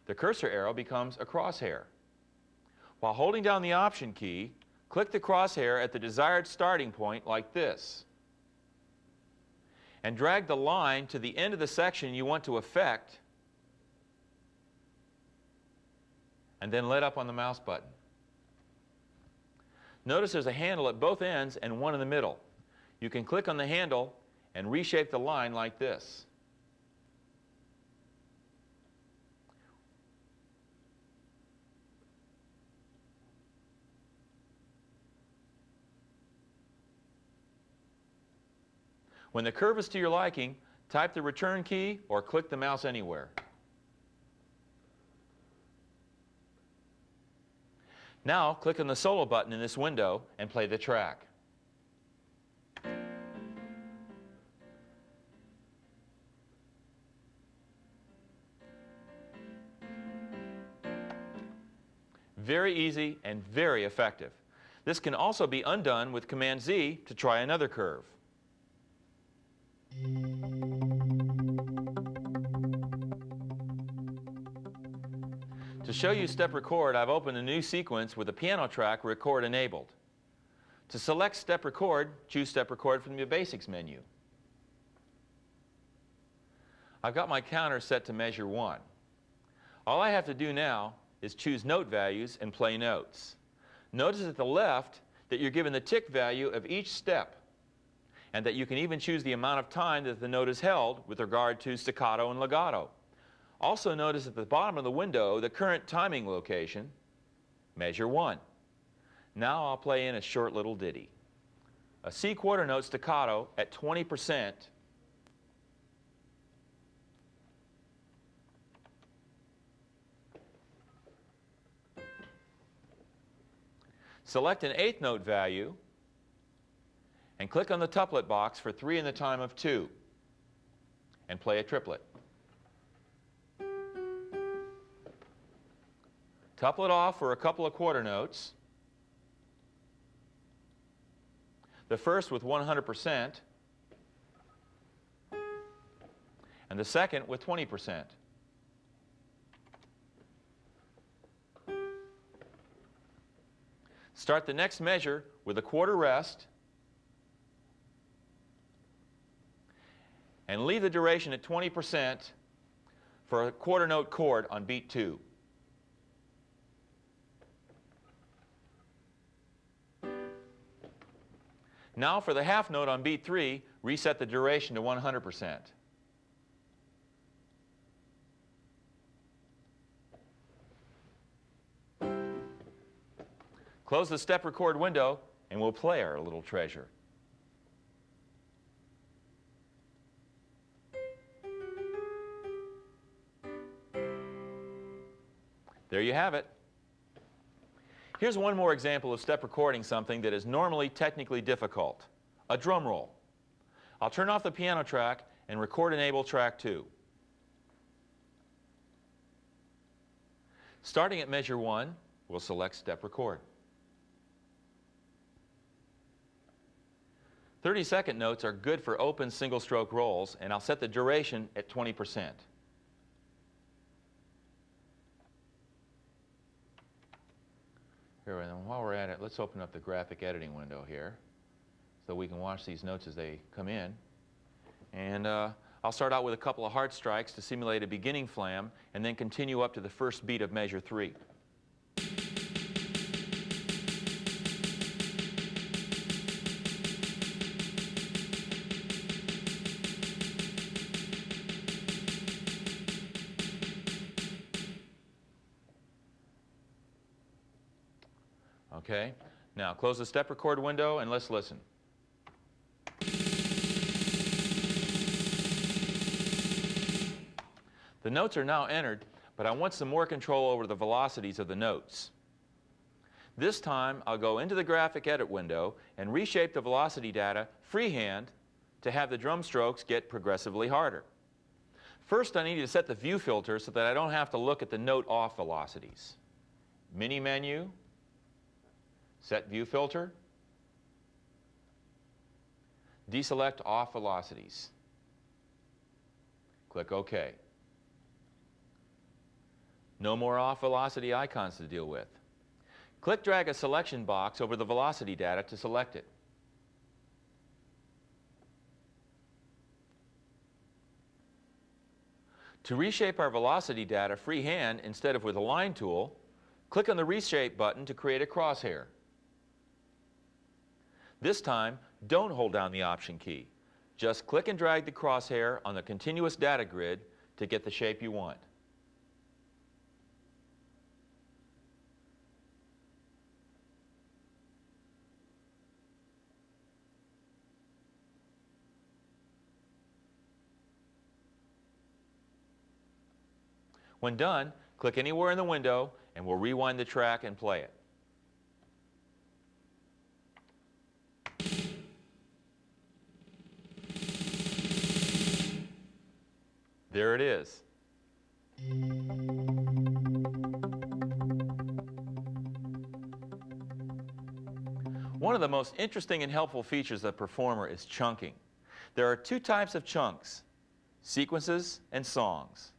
The cursor arrow becomes a crosshair. While holding down the Option key, click the crosshair at the desired starting point like this, and drag the line to the end of the section you want to affect, and then let up on the mouse button. Notice there's a handle at both ends and one in the middle. You can click on the handle and reshape the line like this. When the curve is to your liking, type the return key or click the mouse anywhere. Now click on the solo button in this window and play the track. Very easy and very effective. This can also be undone with Command Z to try another curve. To show you step record, I've opened a new sequence with the piano track record enabled. To select step record, choose step record from the Basics menu. I've got my counter set to measure 1. All I have to do now is choose note values and play notes. Notice at the left that you're given the tick value of each step, and that you can even choose the amount of time that the note is held with regard to staccato and legato. Also notice at the bottom of the window the current timing location, measure 1. Now I'll play in a short little ditty. A C quarter note staccato at 20%. Select an 8th note value and click on the tuplet box for 3 in the time of 2 and play a triplet. Tuplet off for a couple of quarter notes. The first with 100% and the second with 20%. Start the next measure with a quarter rest and leave the duration at 20% for a quarter note chord on beat 2. Now for the half note on beat 3, reset the duration to 100%. Close the step record window and we'll play our little treasure. There you have it. Here's one more example of step recording something that is normally technically difficult, a drum roll. I'll turn off the piano track and record enable track 2. Starting at measure 1, we'll select step record. 30-second notes are good for open single-stroke rolls, and I'll set the duration at 20%. Here, and while we're at it, let's open up the graphic editing window here so we can watch these notes as they come in. And I'll start out with a couple of hard strikes to simulate a beginning flam, and then continue up to the first beat of measure 3. Okay, now close the step record window and let's listen. The notes are now entered, but I want some more control over the velocities of the notes. This time I'll go into the graphic edit window and reshape the velocity data freehand to have the drum strokes get progressively harder. First I need to set the view filter so that I don't have to look at the note off velocities. Mini menu, set view filter, deselect off velocities. Click OK. No more off velocity icons to deal with. Click drag a selection box over the velocity data to select it. To reshape our velocity data freehand instead of with a line tool, click on the reshape button to create a crosshair. This time, don't hold down the Option key. Just click and drag the crosshair on the continuous data grid to get the shape you want. When done, click anywhere in the window and we'll rewind the track and play it. There it is. One of the most interesting and helpful features of Performer is chunking. There are two types of chunks, sequences and songs.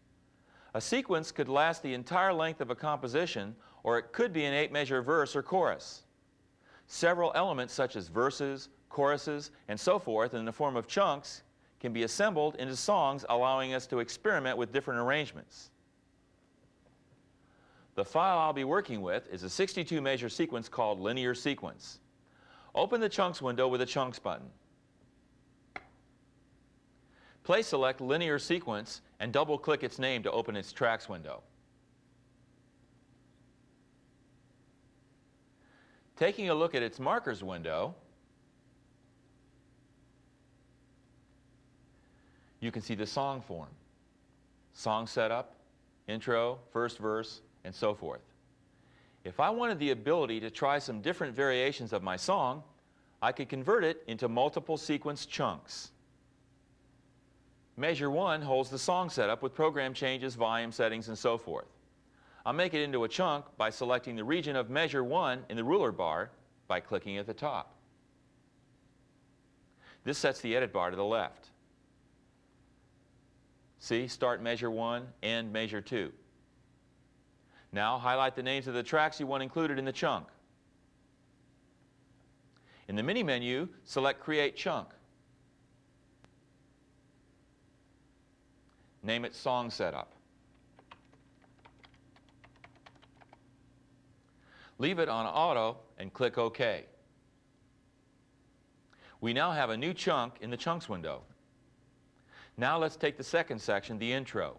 A sequence could last the entire length of a composition, or it could be an 8-measure verse or chorus. Several elements such as verses, choruses, and so forth in the form of chunks can be assembled into songs, allowing us to experiment with different arrangements. The file I'll be working with is a 62-measure sequence called linear sequence. Open the chunks window with the chunks button. Place select linear sequence and double-click its name to open its tracks window. Taking a look at its markers window, you can see the song form, song setup, intro, first verse, and so forth. If I wanted the ability to try some different variations of my song, I could convert it into multiple sequence chunks. Measure 1 holds the song setup with program changes, volume settings, and so forth. I'll make it into a chunk by selecting the region of Measure 1 in the ruler bar by clicking at the top. This sets the edit bar to the left. See, start Measure 1, end Measure 2. Now highlight the names of the tracks you want included in the chunk. In the mini menu, select Create Chunk. Name it Song Setup. Leave it on Auto and click OK. We now have a new chunk in the Chunks window. Now let's take the second section, the intro.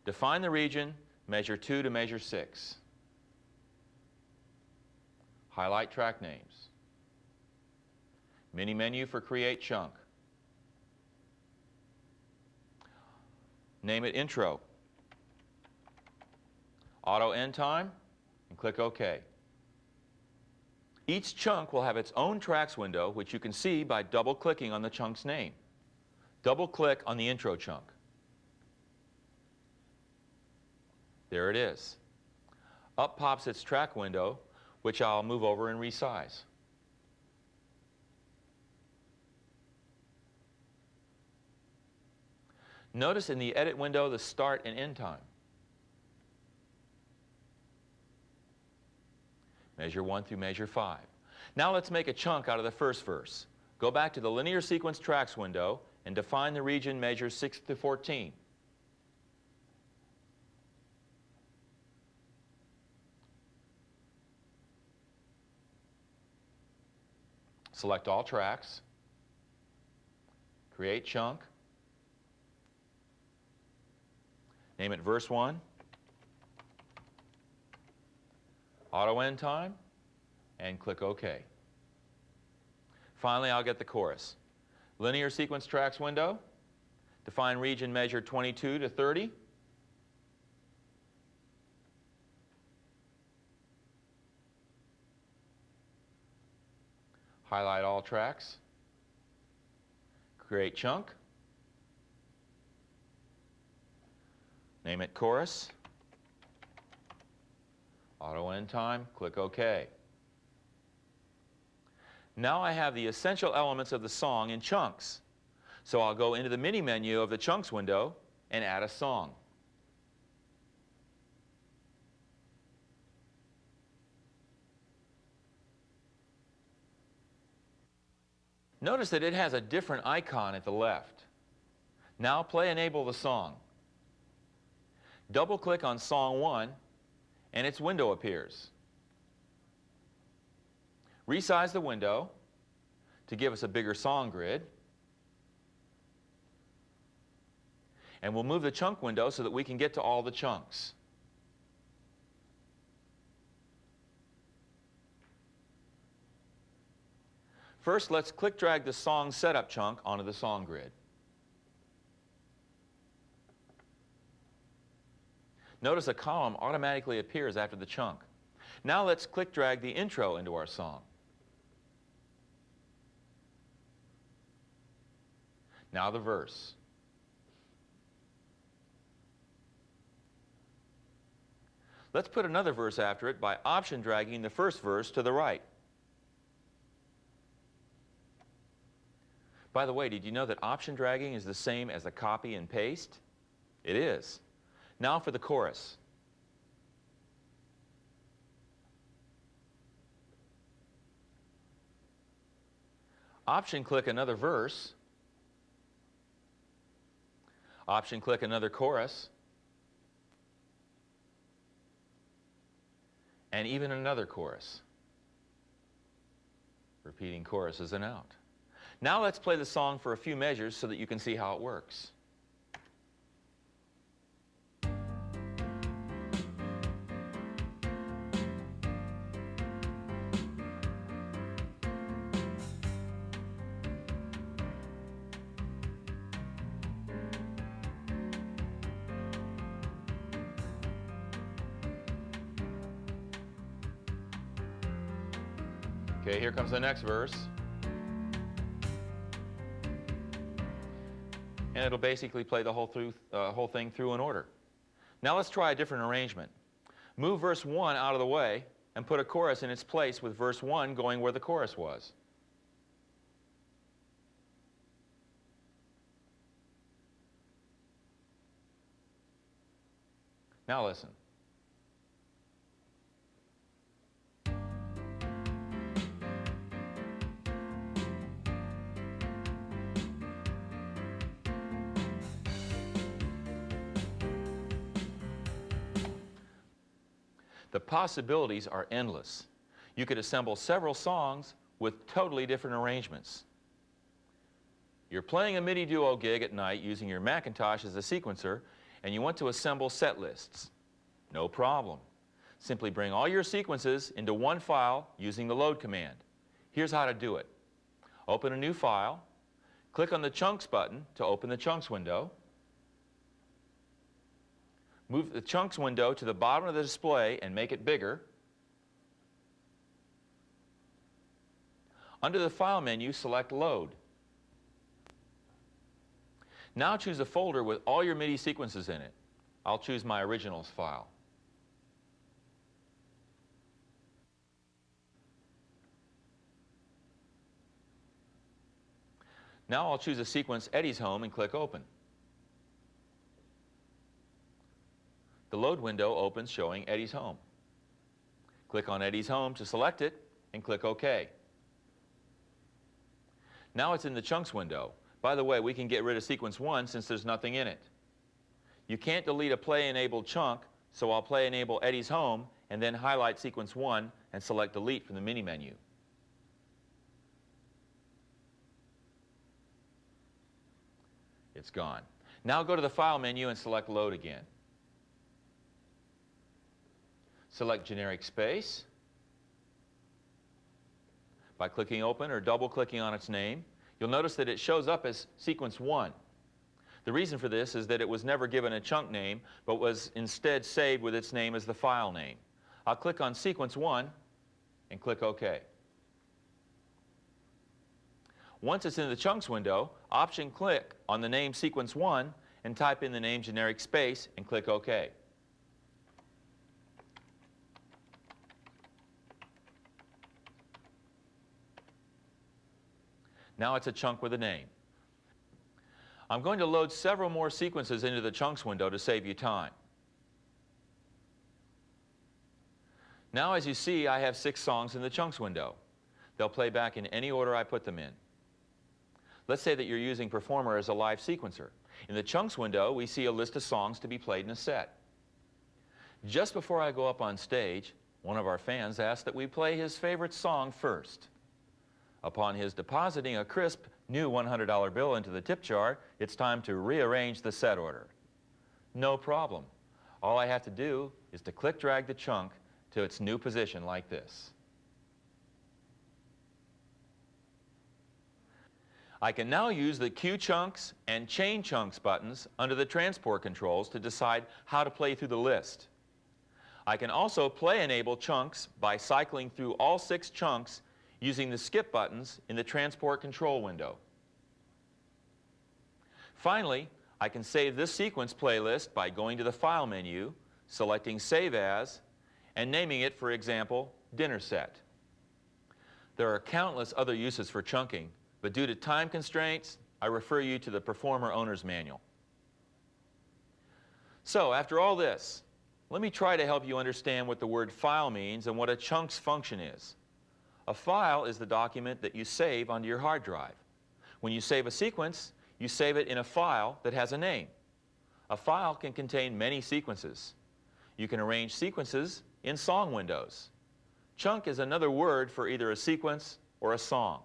Define the region, Measure 2 to Measure 6. Highlight track names. Mini menu for Create Chunk. Name it Intro. Auto End Time, and click OK. Each chunk will have its own tracks window, which you can see by double-clicking on the chunk's name. Double-click on the intro chunk. There it is. Up pops its track window, which I'll move over and resize. Notice in the edit window the start and end time. Measure 1 through measure 5. Now let's make a chunk out of the first verse. Go back to the linear sequence tracks window and define the region measures 6 to 14. Select all tracks, create chunk, name it verse 1, auto end time, and click OK. Finally, I'll get the chorus. Linear sequence tracks window, define region measure 22 to 30. Highlight all tracks, create chunk, name it chorus, auto end time, click OK. Now I have the essential elements of the song in chunks. So I'll go into the mini menu of the chunks window and add a song. Notice that it has a different icon at the left. Now play Enable the Song. Double-click on Song 1 and its window appears. Resize the window to give us a bigger song grid. And we'll move the chunk window so that we can get to all the chunks. First, let's click-drag the song setup chunk onto the song grid. Notice a column automatically appears after the chunk. Now let's click-drag the intro into our song. Now the verse. Let's put another verse after it by option dragging the first verse to the right. By the way, did you know that option dragging is the same as a copy and paste? It is. Now for the chorus. Option click another verse. Option click another chorus. And even another chorus. Repeating choruses and out. Now let's play the song for a few measures so that you can see how it works. Okay, here comes the next verse. And it'll basically play the whole thing through in order. Now let's try a different arrangement. Move verse 1 out of the way and put a chorus in its place with verse 1 going where the chorus was. Now listen. The possibilities are endless. You could assemble several songs with totally different arrangements. You're playing a MIDI duo gig at night using your Macintosh as a sequencer, and you want to assemble set lists. No problem. Simply bring all your sequences into one file using the load command. Here's how to do it. Open a new file, click on the Chunks button to open the Chunks window. Move the Chunks window to the bottom of the display and make it bigger. Under the File menu, select Load. Now choose a folder with all your MIDI sequences in it. I'll choose my Originals file. Now I'll choose a sequence Eddie's Home and click Open. load window opens showing Eddie's home. Click on Eddie's home to select it and click OK. Now it's in the chunks window. By the way, we can get rid of sequence 1 since there's nothing in it. You can't delete a play-enabled chunk, so I'll play-enable Eddie's home and then highlight sequence 1 and select delete from the mini menu. It's gone. Now go to the file menu and select load again. Select generic space. By clicking open or double-clicking on its name, you'll notice that it shows up as sequence 1. The reason for this is that it was never given a chunk name, but was instead saved with its name as the file name. I'll click on sequence 1 and click OK. Once it's in the chunks window, option-click on the name sequence 1 and type in the name generic space and click OK. Now it's a chunk with a name. I'm going to load several more sequences into the chunks window to save you time. Now, as you see, I have 6 songs in the chunks window. They'll play back in any order I put them in. Let's say that you're using Performer as a live sequencer. In the chunks window, we see a list of songs to be played in a set. Just before I go up on stage, one of our fans asked that we play his favorite song first. Upon his depositing a crisp new $100 bill into the tip jar, it's time to rearrange the set order. No problem. All I have to do is to click-drag the chunk to its new position like this. I can now use the Cue Chunks and Chain Chunks buttons under the transport controls to decide how to play through the list. I can also play-enable chunks by cycling through all 6 chunks using the skip buttons in the transport control window. Finally, I can save this sequence playlist by going to the File menu, selecting Save As, and naming it, for example, Dinner Set. There are countless other uses for chunking, but due to time constraints, I refer you to the Performer Owner's Manual. So, after all this, let me try to help you understand what the word file means and what a chunks function is. A file is the document that you save onto your hard drive. When you save a sequence, you save it in a file that has a name. A file can contain many sequences. You can arrange sequences in song windows. Chunk is another word for either a sequence or a song.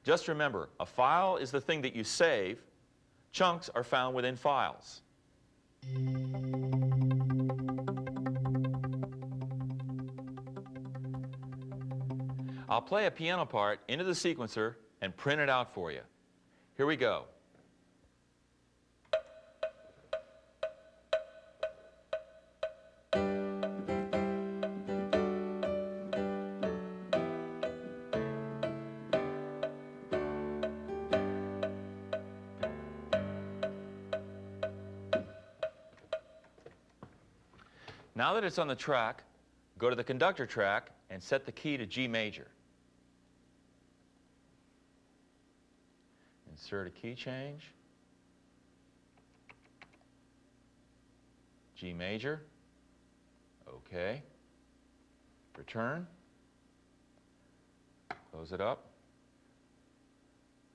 Just remember, a file is the thing that you save. Chunks are found within files. I'll play a piano part into the sequencer and print it out for you. Here we go. Now that it's on the track, go to the conductor track and set the key to G major. Insert a key change. G major. OK. Return. Close it up.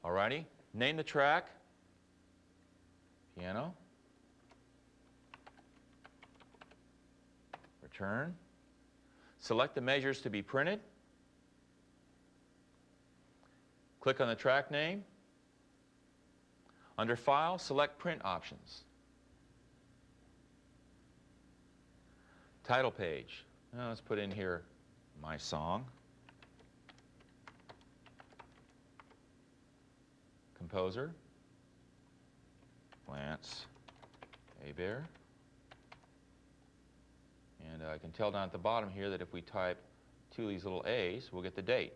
All righty. Name the track. Piano. Return. Select the measures to be printed. Click on the track name. Under File, select Print Options. Title page. Now let's put in here my song. Composer. Lance Abair. And I can tell down at the bottom here that if we type 2 of these little A's, we'll get the date.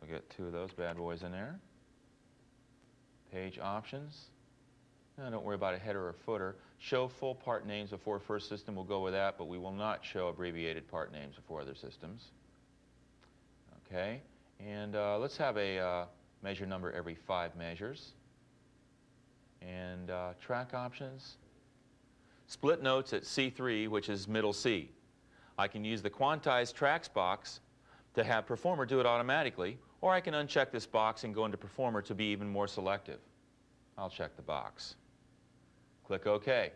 We'll get 2 of those bad boys in there. Page options. Now, don't worry about a header or footer. Show full part names before first system. We'll go with that, but we will not show abbreviated part names before other systems. Okay, and let's have a measure number every 5 measures. And track options. split notes at C3, which is middle C. I can use the quantized tracks box to have Performer do it automatically, or I can uncheck this box and go into Performer to be even more selective. I'll check the box. Click OK.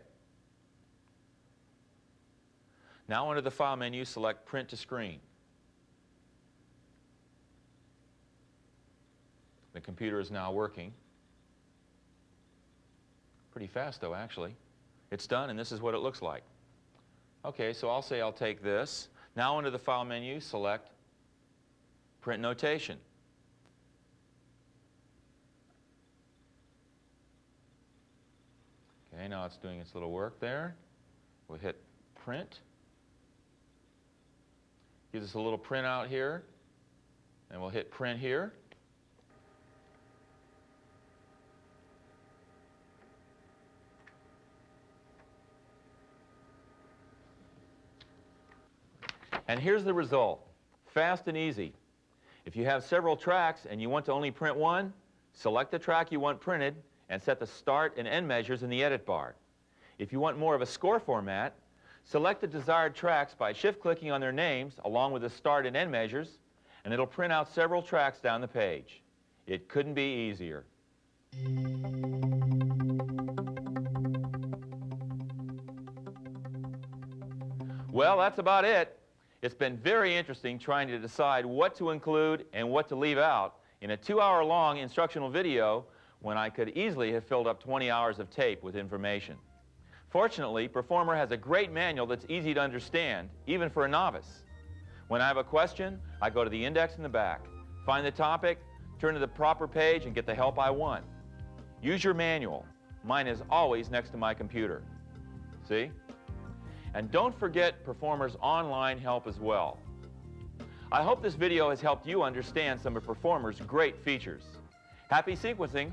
Now under the File menu, select Print to Screen. The computer is now working. Pretty fast though, actually. It's done, and this is what it looks like. Okay, so I'll say I'll take this. Now under the File menu, select Print Notation. Okay, now it's doing its little work there. We'll hit Print. Gives us a little printout here, and we'll hit Print here. And here's the result. Fast and easy. If you have several tracks and you want to only print one, select the track you want printed and set the start and end measures in the edit bar. If you want more of a score format, select the desired tracks by shift-clicking on their names along with the start and end measures, and it'll print out several tracks down the page. It couldn't be easier. Well, that's about it. It's been very interesting trying to decide what to include and what to leave out in a 2-hour-long instructional video when I could easily have filled up 20 hours of tape with information. Fortunately, Performer has a great manual that's easy to understand, even for a novice. When I have a question, I go to the index in the back, find the topic, turn to the proper page, and get the help I want. Use your manual. Mine is always next to my computer. See? And don't forget Performer's online help as well. I hope this video has helped you understand some of Performer's great features. Happy sequencing!